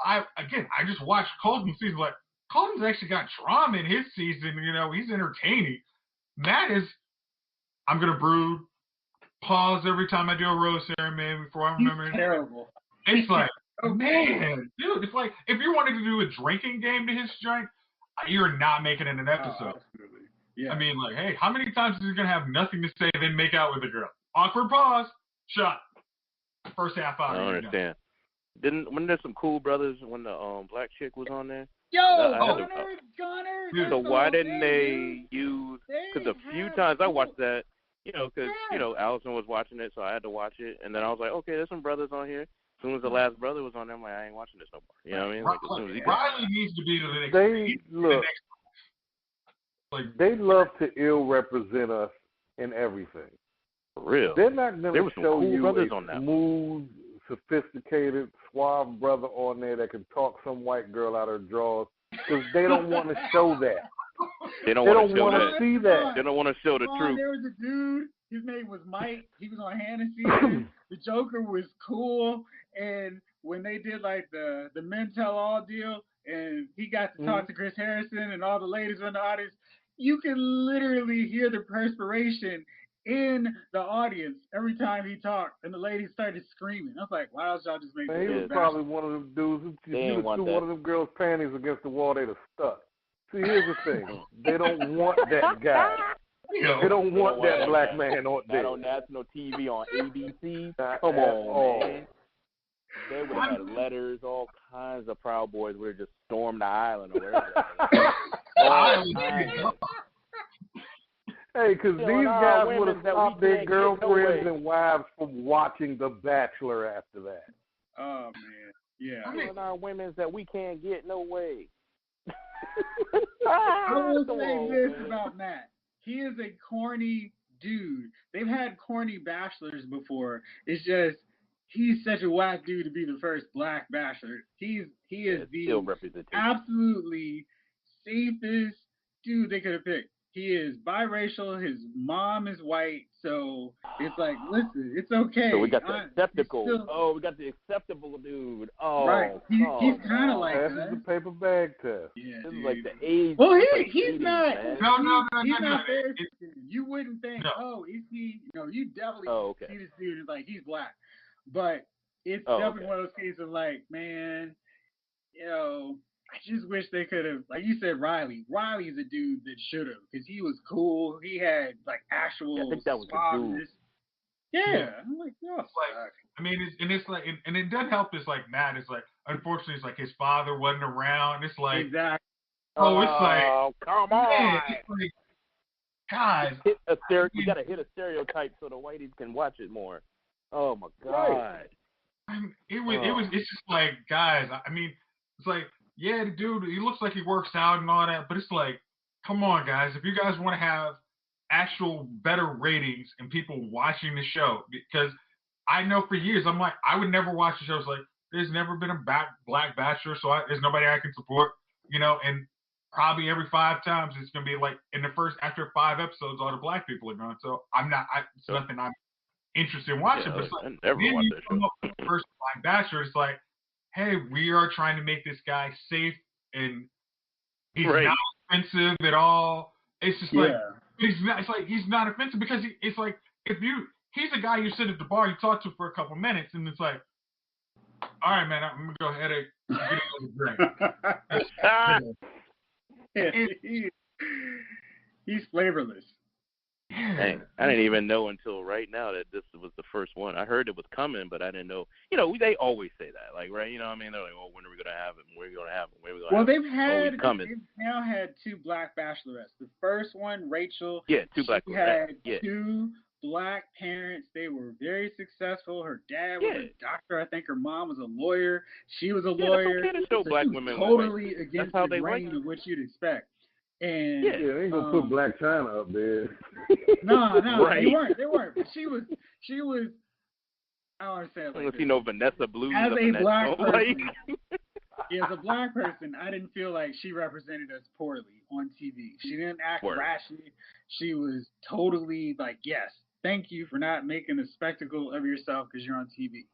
I just watched Colton's season. Like, Colton's actually got drama in his season. He's entertaining. Matt is. I'm gonna brood. Pause every time I do a rose ceremony before I remember. He's terrible. It's like, man, dude, it's like if you wanted to do a drinking game to his drink, you're not making it an episode. Absolutely. Yeah. I mean, like, hey, how many times is he gonna have nothing to say, then make out with a girl? Awkward pause, shot. First half hour. I don't understand. Wasn't there some cool brothers when the black chick was on there? Gunner. So why didn't they use? Because a few times I watched that. Because Allison was watching it, so I had to watch it, and then I was like, okay, there's some brothers on here. As soon as the last brother was on there, I'm like, I ain't watching this no more. You know what I mean? Like, as soon as he Riley needs to be the next. They love to ill represent us in everything. For real. They're not going to show cool you brothers a on that smooth, sophisticated, suave brother on there that can talk some white girl out her drawers because they don't want to show that. They don't want to see that. They don't want to show the truth. There was a dude. His name was Mike. He was on Hannity. The Joker was cool, and when they did like the men tell all deal, and he got to talk to Chris Harrison and all the ladies in the audience, you can literally hear the perspiration in the audience every time he talked, and the ladies started screaming. I was like, why don't y'all just make Man, he was probably one of them dudes. If you would threw one of them girls' panties against the wall, they'd have stuck. See, here's the thing. They don't want that guy. They don't want that black man on there. Not on national TV on ABC. Come on, man. They would have had letters, all kinds of Proud Boys would have just stormed the island or wherever. Hey, because these guys would have stopped their girlfriends and wives from watching The Bachelor after that. Oh, man. Yeah. Killing our women that we can't get, no way. I will say this about Matt. He is a corny dude. They've had corny bachelors before. It's just he's such a whack dude to be the first black bachelor. He is the absolutely safest dude they could have picked. He is biracial. His mom is white, so it's like, listen, it's okay. So we got the acceptable. We got the acceptable dude. Oh, right. He's kind of like that. This is the paper bag test. Yeah, this is like the age. Well, he's not. No. He's not fair. You wouldn't think, is he? You definitely see this dude and like he's black, but it's definitely one of those cases of like, man, I just wish they could have, like you said, Riley. Riley's a dude that should have, because he was cool. He had like actual. I think that was the dude. Yeah, I'm like, and it doesn't help. It's like Matt. It's like, unfortunately, it's like his father wasn't around. It's like, exactly. Come on, it's like, guys, you gotta hit a stereotype so the whiteys can watch it more. Oh my God. It's just like, guys. It's like. Yeah, the dude, he looks like he works out and all that, but it's like, come on, guys. If you guys want to have actual better ratings and people watching the show, because I know for years, I'm like, I would never watch the show. It's like, there's never been a black bachelor, so there's nobody I can support, and probably every 5 times it's going to be like, after 5 episodes, all the black people are gone. So it's nothing I'm interested in watching, but it's like, then you come up with the first black bachelor, it's like, hey, we are trying to make this guy safe, and he's not offensive at all. It's just like he's not offensive because it's like he's a guy you sit at the bar, you talk to for a couple minutes, and it's like, all right, man, I'm gonna go ahead and get a drink. He's flavorless. Dang, I didn't even know until right now that this was the first one. I heard it was coming, but I didn't know. They always say that, like, right? They're like, oh, when are we gonna have it? When are we gonna have it? When are we gonna have it? They've now had 2 black bachelorettes. The first one, Rachel. Yeah, 2 black. Had 2 black parents. They were very successful. Her dad was a doctor. I think her mom was a lawyer. She was a lawyer. That's okay to show black women totally against the grain of what you'd expect. And they ain't gonna put Black China up there. No, they weren't. But she was. I don't understand. I don't see no Vanessa Blues as a black person. As a black person, I didn't feel like she represented us poorly on TV. She didn't act rashy. She was totally like, yes, thank you for not making a spectacle of yourself because you're on TV.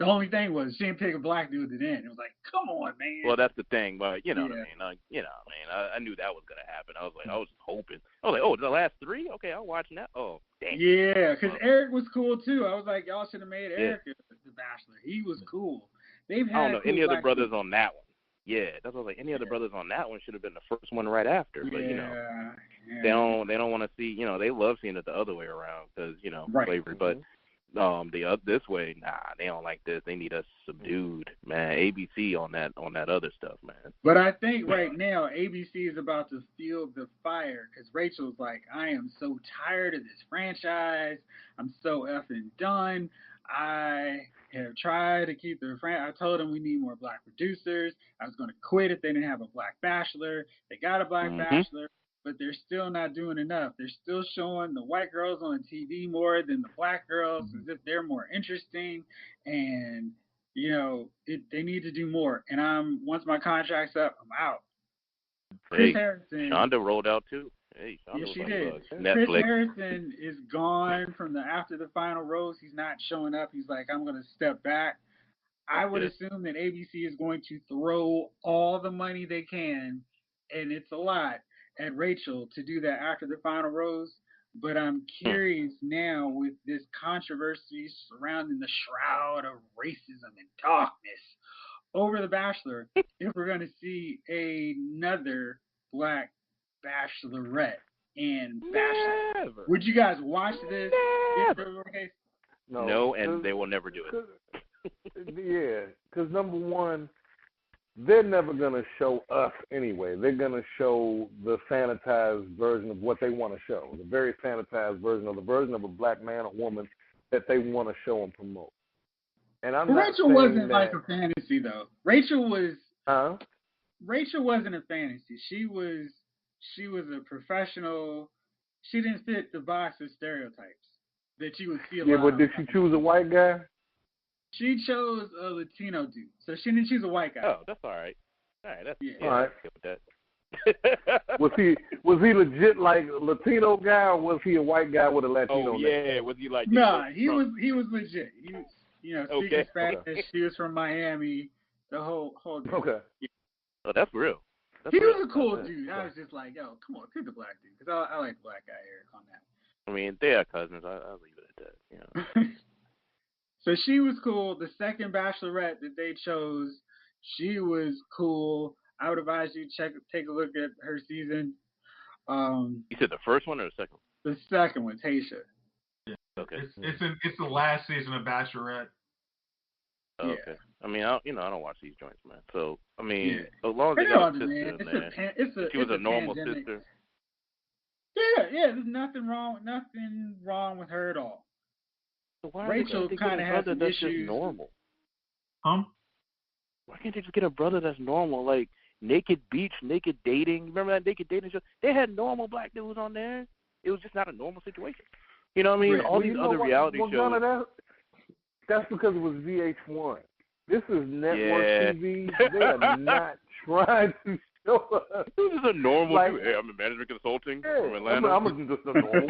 The only thing was she didn't pick a black dude at the end. It was like, come on, man. Well, that's the thing, but what I mean. I knew that was gonna happen. I was just hoping. I was like, the last 3? Okay, I'll watch that. Oh, dang. Yeah, because Eric was cool too. I was like, y'all should have made Eric the Bachelor. He was cool. They've had. I don't know any other brothers on that one. Yeah, that's what I was like. Any other brothers on that one should have been the first one right after. But they don't want to see. They love seeing it the other way around because slavery. But this way, they don't like this. They need us subdued, man. ABC on that other stuff, man. But I think right now ABC is about to feel the fire because Rachel's like, I am so tired of this franchise. I'm so effing done. I have tried to keep the franchise. I told them we need more black producers. I was going to quit if they didn't have a black bachelor. They got a black bachelor. But they're still not doing enough. They're still showing the white girls on TV more than the black girls as if they're more interesting. And, they need to do more. And once my contract's up, I'm out. Chris Harrison. Shonda rolled out too. Hey, Shonda she did. Netflix. Chris Harrison is gone from after the final rose. He's not showing up. He's like, I'm going to step back. I would assume that ABC is going to throw all the money they can, and it's a lot, at Rachel to do that after the final rose. But I'm curious now with this controversy surrounding the shroud of racism and darkness over The Bachelor, if we're going to see another black bachelorette and bachelor. Never. Would you guys watch this? Never. No, and they will never do it. Yeah, because number one, they're never going to show us anyway. They're going to show the sanitized version of what they want to show, the very sanitized version of a black man or woman that they want to show and promote. And I'm not Rachel wasn't like a fantasy though. Rachel was. Rachel wasn't a fantasy. She was a professional. She didn't fit the box of stereotypes that you would see a lot. Yeah, but did she choose a white guy? She chose a Latino dude, so she didn't choose a white guy. Oh, that's all right. All right, that's all right. Good with that. was he legit like a Latino guy, or was he a white guy with a Latino? Oh yeah, was he like? Nah, he was legit. He was, speaking Spanish. Okay. She was from Miami. The whole deal. Okay. Oh, that's real. He was a cool dude. I was just like, yo, come on, pick the black dude, because I like the black guy, Eric, on that. I mean, they are cousins. I'll leave it at that. So she was cool. The second bachelorette that they chose, she was cool. I would advise you take a look at her season. You said the first one or the second one? The second one, Tayshia. Yeah. Okay. It's the last season of Bachelorette. Oh, okay. Yeah. I mean, I don't watch these joints, man. So I mean, as long as they got a sister, she was a normal sister. Yeah. There's nothing wrong with her at all. So why Rachel kind of has some that's issues. Just normal. Why can't they just get a brother that's normal, like Naked Beach, Naked Dating? Remember that Naked Dating show? They had normal black dudes on there. It was just not a normal situation. You know what I mean? Right. All these other reality shows. That's because it was VH1. This is network TV. They are not trying to show us. This is a normal dude. Hey, I'm a management consulting from Atlanta. I'm just a normal.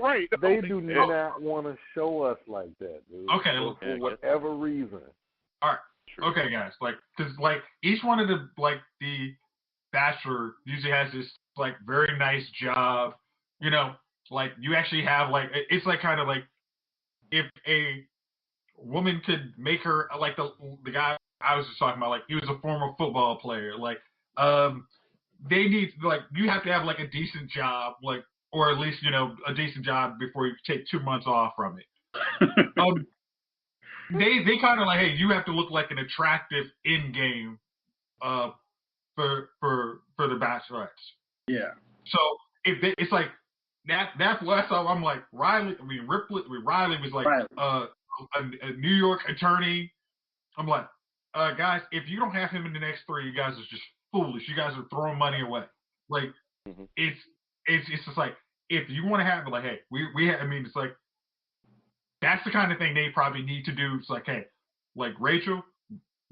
Right. They do not want to show us like that, dude. Okay. For whatever reason. All right. Okay, guys. Because each one of the Bachelor usually has this very nice job. You actually have it's kind of if a woman could make her the guy I was just talking about, he was a former football player. They need you have to have a decent job, or at least a decent job before you take 2 months off from it. They kind of hey, you have to look like an attractive in game for the Bachelorettes. Yeah. So if it's that's less of I'm Riley. I mean Riley was a New York attorney. I'm guys, if you don't have him in the next 3, you guys are just foolish. You guys are throwing money away. It's just if you want to have it, hey, we have, I mean, it's that's the kind of thing they probably need to do. It's hey, Rachel,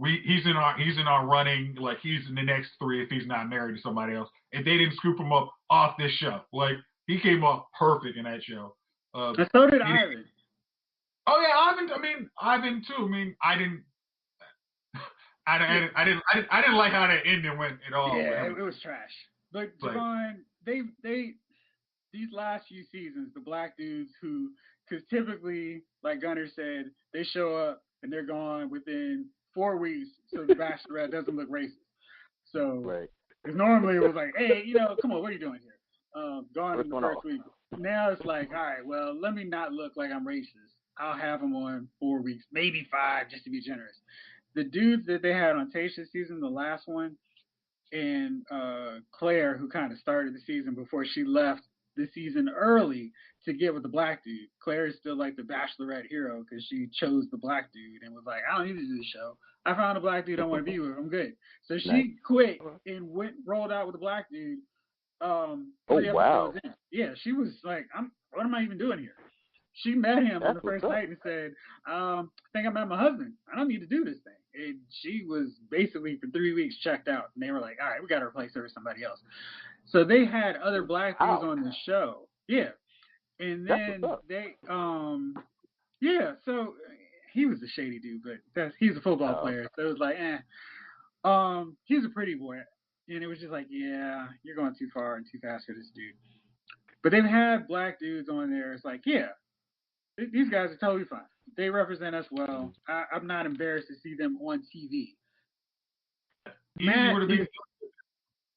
he's in our running. He's in the next 3 if he's not married to somebody else. If they didn't scoop him up off this show, he came up perfect in that show. And so did Ivan. Oh yeah, Ivan too. I mean, I didn't like how that ending went at all. Yeah, it was trash. But Devon, these last few seasons, the black dudes who, because typically, like Gunner said, they show up and they're gone within 4 weeks, so the Bachelorette doesn't look racist. So, because normally it was hey, come on, what are you doing here? Gone in the first week. Now it's all right, well, let me not look like I'm racist. I'll have them on 4 weeks, maybe 5, just to be generous. The dudes that they had on Tayshia's season, the last one, and Claire, who kind of started the season before she left the season early to get with the black dude. Claire is still the Bachelorette hero because she chose the black dude and was I don't need to do the show. I found a black dude I want to be with. I'm good. So she quit and rolled out with the black dude. 3 episodes in. Yeah, she was what am I even doing here? She met him on the first night and said, I think I met my husband. I don't need to do this thing. And she was basically for 3 weeks checked out. And they were all right, we got to replace her with somebody else. So they had other black dudes on the show. Yeah. And then they, so he was a shady dude, but he's a football player, so it was like, he's a pretty boy, and it was just like, yeah, you're going too far and too fast for this dude. But they've had black dudes on there. It's like, yeah, these guys are totally fine. They represent us well. I'm not embarrassed to see them on TV. Matt is,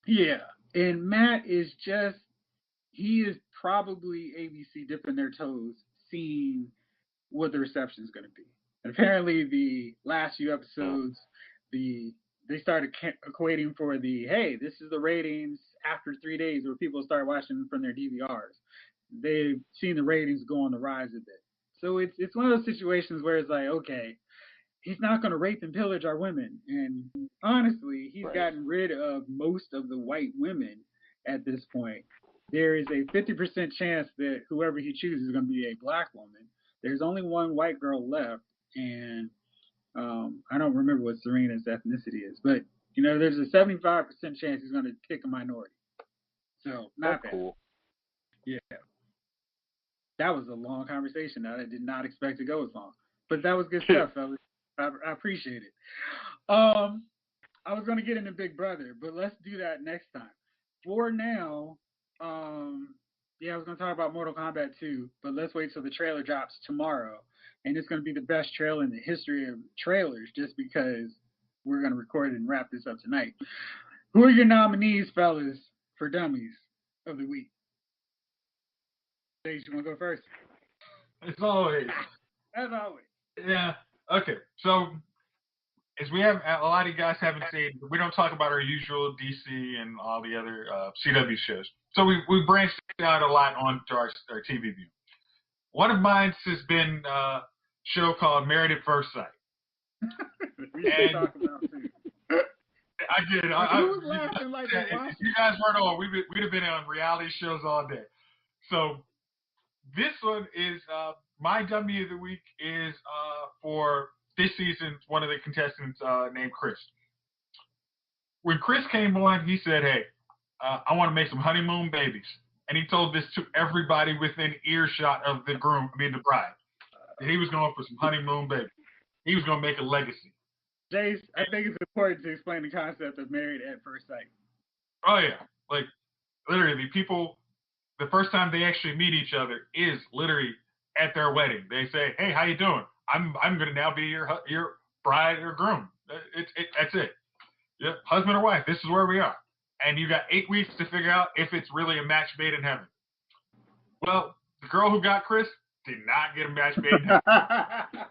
yeah, and Matt is just, he is probably ABC dipping their toes, seeing what the reception is going to be. And apparently, the last few episodes, they started equating for the, hey, this is the ratings after 3 days where people start watching from their DVRs. They've seen the ratings go on the rise a bit. So it's one of those situations where it's like, okay, he's not going to rape and pillage our women. And honestly, he's gotten rid of most of the white women at this point. There is a 50% chance that whoever he chooses is going to be a black woman. There's only one white girl left, and I don't remember what Serena's ethnicity is, but there's a 75% chance he's going to pick a minority. So not bad. Cool. Yeah, that was a long conversation. I did not expect to go as long, but that was good stuff, fellas. I appreciate it. I was going to get into Big Brother, but let's do that next time. For now, I was going to talk about Mortal Kombat 2, but let's wait till the trailer drops tomorrow. And it's going to be the best trailer in the history of trailers just because we're going to record it and wrap this up tonight. Who are your nominees, fellas, for Dummies of the Week? James, you want to go first? As always. As always. Yeah. Okay. So, as we have, a lot of you guys haven't seen, we don't talk about our usual DC and all the other CW shows. So we branched out a lot onto our TV view. One of mine has been a show called Married at First Sight. We should talk about too. I did. Who was laughing like that? If you guys weren't on, we'd have been on reality shows all day. So this one is my dummy of the week is for this season. One of the contestants named Chris. When Chris came on, he said, "Hey, I want to make some honeymoon babies," and he told this to everybody within earshot of the bride. That he was going for some honeymoon babies. He was going to make a legacy. Jace, I think it's important to explain the concept of Married at First Sight. Oh yeah, like literally, people, the first time they actually meet each other is literally at their wedding. They say, "Hey, how you doing? I'm going to now be your bride or groom." That's it. Yeah, husband or wife. This is where we are, and you got 8 weeks to figure out if it's really a match made in heaven. Well, the girl who got Chris did not get a match made in heaven.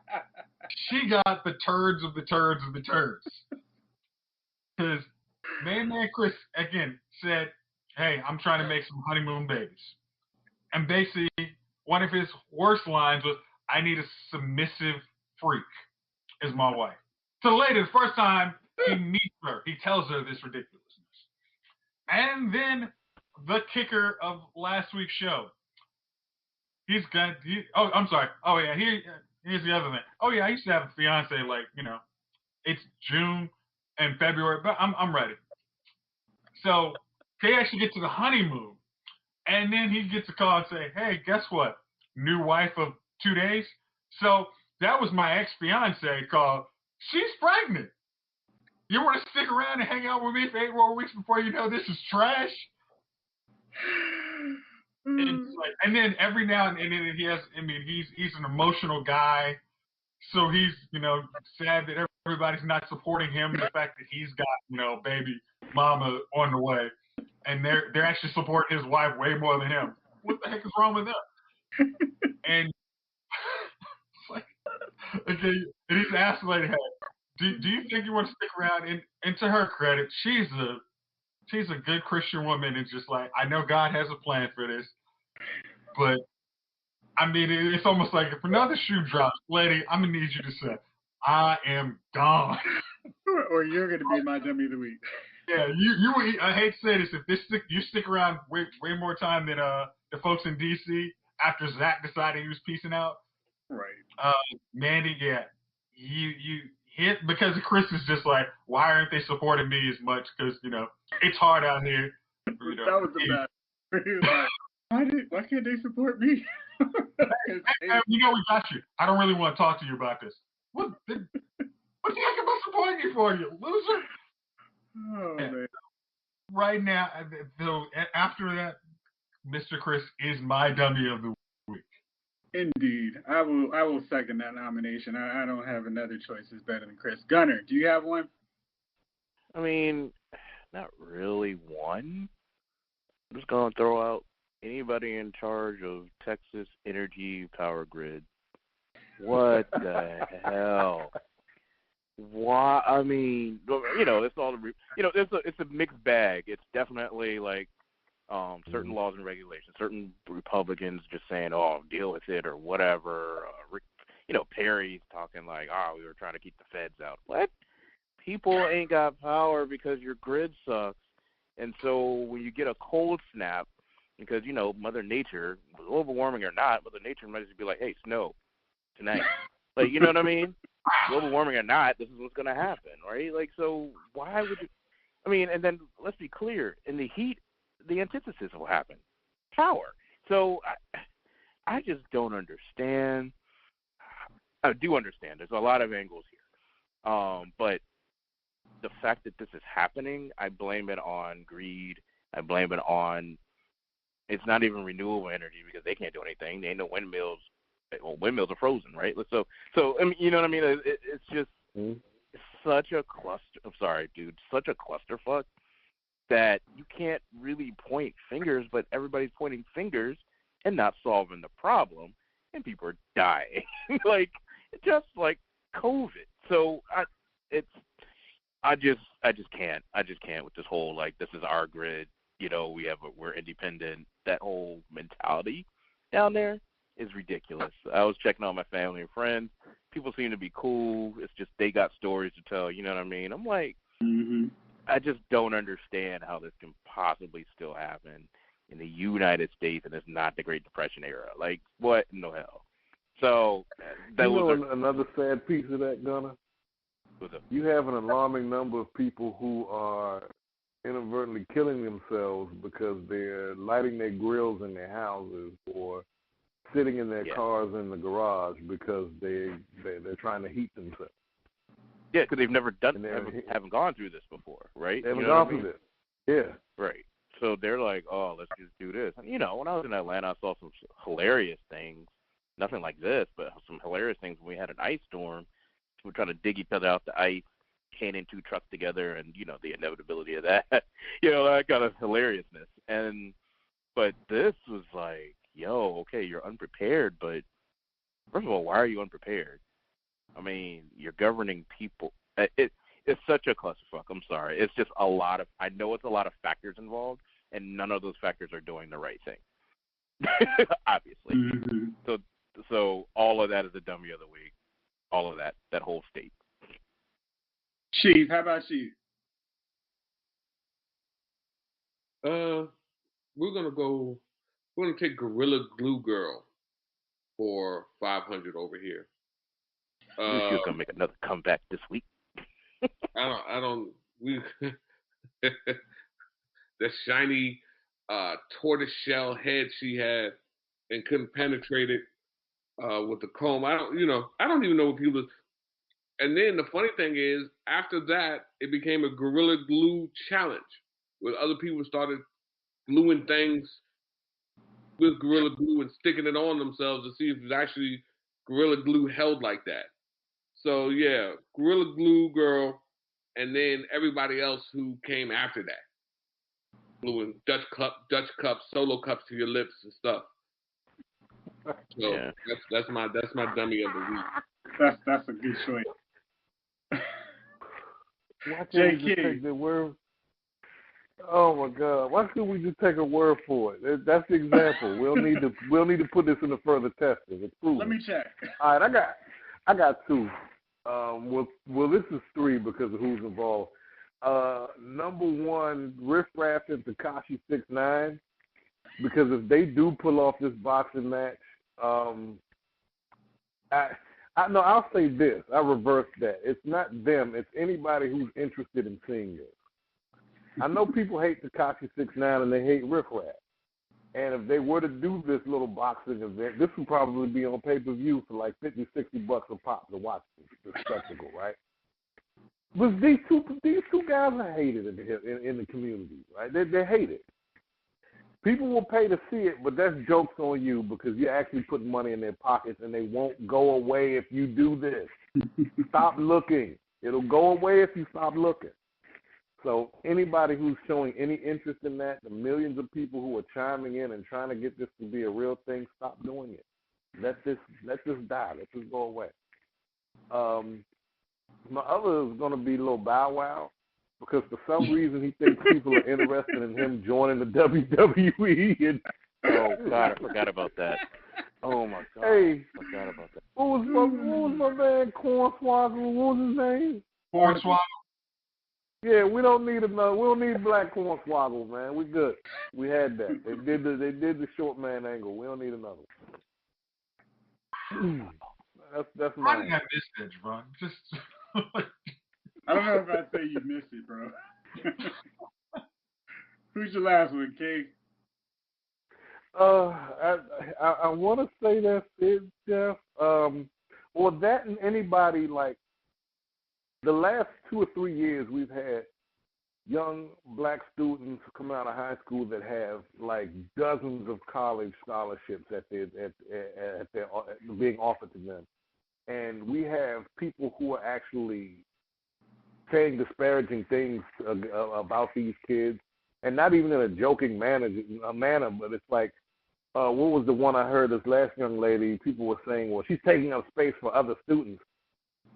She got the turds of the turds of the turds. Because man Chris, again, said, "Hey, I'm trying to make some honeymoon babies." And basically, one of his worst lines was, "I need a submissive freak as my wife." So later, the first time he meets her, he tells her this ridiculousness. And then the kicker of last week's show. He's got, I'm sorry. Oh, yeah, here's the other thing. Oh, yeah, I used to have a fiance, it's June and February, but I'm ready. So they actually get to the honeymoon, and then he gets a call and say, "Hey, guess what? New wife of 2 days." So that was my ex-fiance called. She's pregnant. You want to stick around and hang out with me for 8 more weeks before you know this is trash? And then every now and then he has. He's an emotional guy, so he's sad that everybody's not supporting him. The fact that he's got baby mama on the way, and they're actually supporting his wife way more than him. What the heck is wrong with them? And it's like, okay, and he's asking like, "Hey, do you think you want to stick around?" And to her credit, she's a good Christian woman, and just like, I know God has a plan for this, but it's almost like if another shoe drops, lady, I'm gonna need you to say, "I am gone," or you're gonna be my dummy of the week. Yeah, you. I hate to say this, if you stick around way more time than the folks in DC after Zach decided he was peacing out. Right. Mandy, yeah, you hit because Chris is just like, why aren't they supporting me as much? Because it's hard out here. That was the best. He was like, why can't they support me? Hey, we got you. I don't really want to talk to you about this. What the heck am I supporting you for, you loser? Oh, man. Right now, though, after that, Mr. Chris is my dummy of the week. Indeed. I will second that nomination. I don't have another choice that's better than Chris. Gunner, do you have one? I mean, not really one. I'm just going to throw out anybody in charge of Texas Energy Power Grid. What the hell? Why? I mean, it's all it's a mixed bag. It's definitely like certain laws and regulations. Certain Republicans just saying, "Oh, deal with it" or whatever. Perry's talking like, "Oh, we were trying to keep the feds out." What? People ain't got power because your grid sucks, and so when you get a cold snap, because Mother Nature, global warming or not, Mother Nature might just be like, "Hey, snow tonight." Like, you know what I mean? Global warming or not, this is what's going to happen, right? Like, so why would you? I mean, and then let's be clear: in the heat, the antithesis will happen, power. So I just don't understand. I do understand. There's a lot of angles here, but the fact that this is happening, I blame it on greed. I blame it on it's not even renewable energy because they can't do anything. There ain't no windmills. Well, windmills are frozen, right? So I mean, you know what I mean? It's just such a cluster. I'm sorry, dude, such a clusterfuck that you can't really point fingers, but everybody's pointing fingers and not solving the problem, and people are dying, just like COVID. So I just can't with this whole this is our grid. We're independent. That whole mentality down there is ridiculous. I was checking on my family and friends. People seem to be cool. It's just they got stories to tell. You know what I mean? I'm like, I just don't understand how this can possibly still happen in the United States, and it's not the Great Depression era. Like, what in the hell? So another sad piece of that, Gunner? You have an alarming number of people who are inadvertently killing themselves because they're lighting their grills in their houses or sitting in their cars in the garage because they're trying to heat themselves. Yeah, because they've never haven't gone through this before, right? They haven't gone through this. Yeah. Right. So they're like, oh, let's just do this. And, when I was in Atlanta, I saw some hilarious things. Nothing like this, but some hilarious things when we had an ice storm. We're trying to dig each other out the ice, canning two trucks together, and, the inevitability of that. That kind of hilariousness. But this was like, okay, you're unprepared, but first of all, why are you unprepared? I mean, you're governing people. It's such a clusterfuck. I'm sorry. It's just I know it's a lot of factors involved, and none of those factors are doing the right thing, obviously. Mm-hmm. So all of that is a dummy of the week. All of that whole state. Chief, how about you? We're gonna take Gorilla Glue Girl for 500 over here. She's gonna make another comeback this week. The shiny tortoise shell head she had and couldn't penetrate it with the comb. I don't even know what people. And then the funny thing is, after that, it became a Gorilla Glue challenge, where other people started gluing things with Gorilla Glue and sticking it on themselves to see if it actually Gorilla Glue held like that. So yeah, Gorilla Glue Girl, and then everybody else who came after that, gluing Dutch cups, solo cups to your lips and stuff. So yeah. that's my dummy of the week. That's a good choice. Why can't we just take the word? Oh my God! Why couldn't we just take a word for it? That's the example. We'll need to put this in a further testing. It's proven. Let me check. All right, I got two. Well, this is three because of who's involved. Number one, Riff Raff and Tekashi 6ix9ine, because if they do pull off this boxing match, I'll say this. I reverse that. It's not them. It's anybody who's interested in seeing this. I know people hate Tekashi 6ix9ine and they hate Riff Raff. And if they were to do this little boxing event, this would probably be on pay-per-view for like $50, $60 a pop to watch the spectacle, right? But these two guys are hated in the community, right? They're hated. People will pay to see it, but that's jokes on you because you're actually putting money in their pockets, and they won't go away if you do this. Stop looking. It'll go away if you stop looking. So anybody who's showing any interest in that, the millions of people who are chiming in and trying to get this to be a real thing, stop doing it. Let this die. Let this go away. My other is going to be Lil Bow Wow because for some reason he thinks people are interested in him joining the WWE. And, oh, God, I forgot about that. Oh, my God. Hey, I forgot about that. What was my man, Cornswoggle? What was his name? Hornswoggle. Yeah, we don't need Black Cornswoggle, man. We good. We had that. They did the short man angle. We don't need another one. That's How mine. did I miss that, Javon? Just I don't know if I'd say you missed it, bro. Who's your last one, King? I want to say that's it, Jeff. Or that and anybody like the last 2 or 3 years we've had young black students coming out of high school that have like dozens of college scholarships at being offered to them. And we have people who are actually saying disparaging things about these kids, and not even in a joking manner, but it's like, what was the one I heard, this last young lady, people were saying, well, she's taking up space for other students.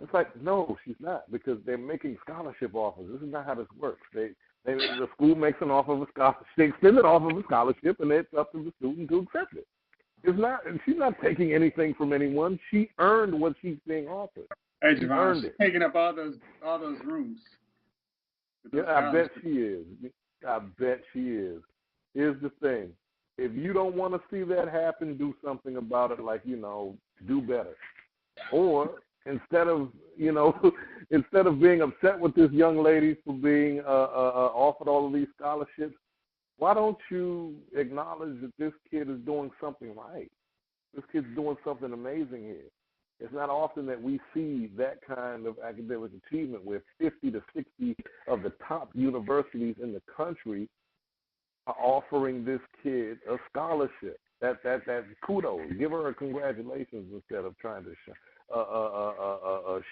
It's like, no, she's not, because they're making scholarship offers. This is not how this works. The school makes an offer of a scholarship, they extend an offer of a scholarship, and it's up to the student to accept it. It's not. She's not taking anything from anyone. She earned what she's being offered. Hey, Javon, she's taking up all those rooms. Yeah, I bet she is. I bet she is. Here's the thing. If you don't want to see that happen, do something about it, like, do better. Or instead of being upset with this young lady for being offered all of these scholarships, why don't you acknowledge that this kid is doing something right? This kid's doing something amazing here. It's not often that we see that kind of academic achievement where 50 to 60 of the top universities in the country are offering this kid a scholarship. That's kudos. Give her a congratulations instead of trying to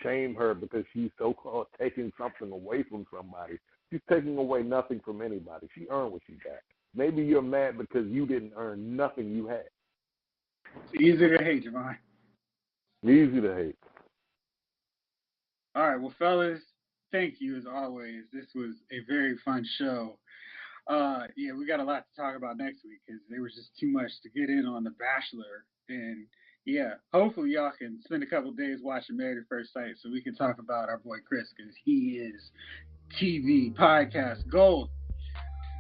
shame her because she's so-called taking something away from somebody. She's taking away nothing from anybody. She earned what she got. Maybe you're mad because you didn't earn nothing you had. It's easy to hate, Javon. Easy to hate. All right, well, fellas, thank you as always. This was a very fun show. Yeah, we got a lot to talk about next week because there was just too much to get in on The Bachelor. And yeah, hopefully y'all can spend a couple days watching Married at First Sight so we can talk about our boy Chris because he is TV podcast gold.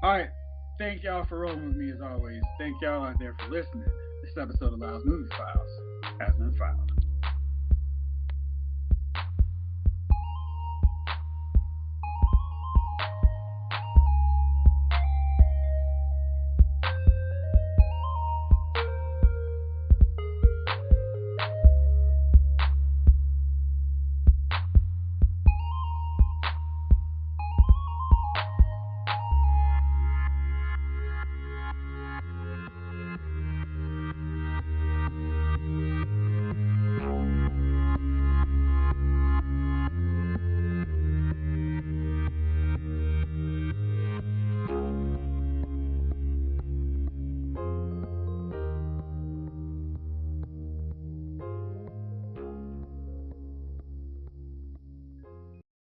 All right, thank y'all for rolling with me as always. Thank y'all out there for listening. This episode of Lyle's Movie Files has been filed.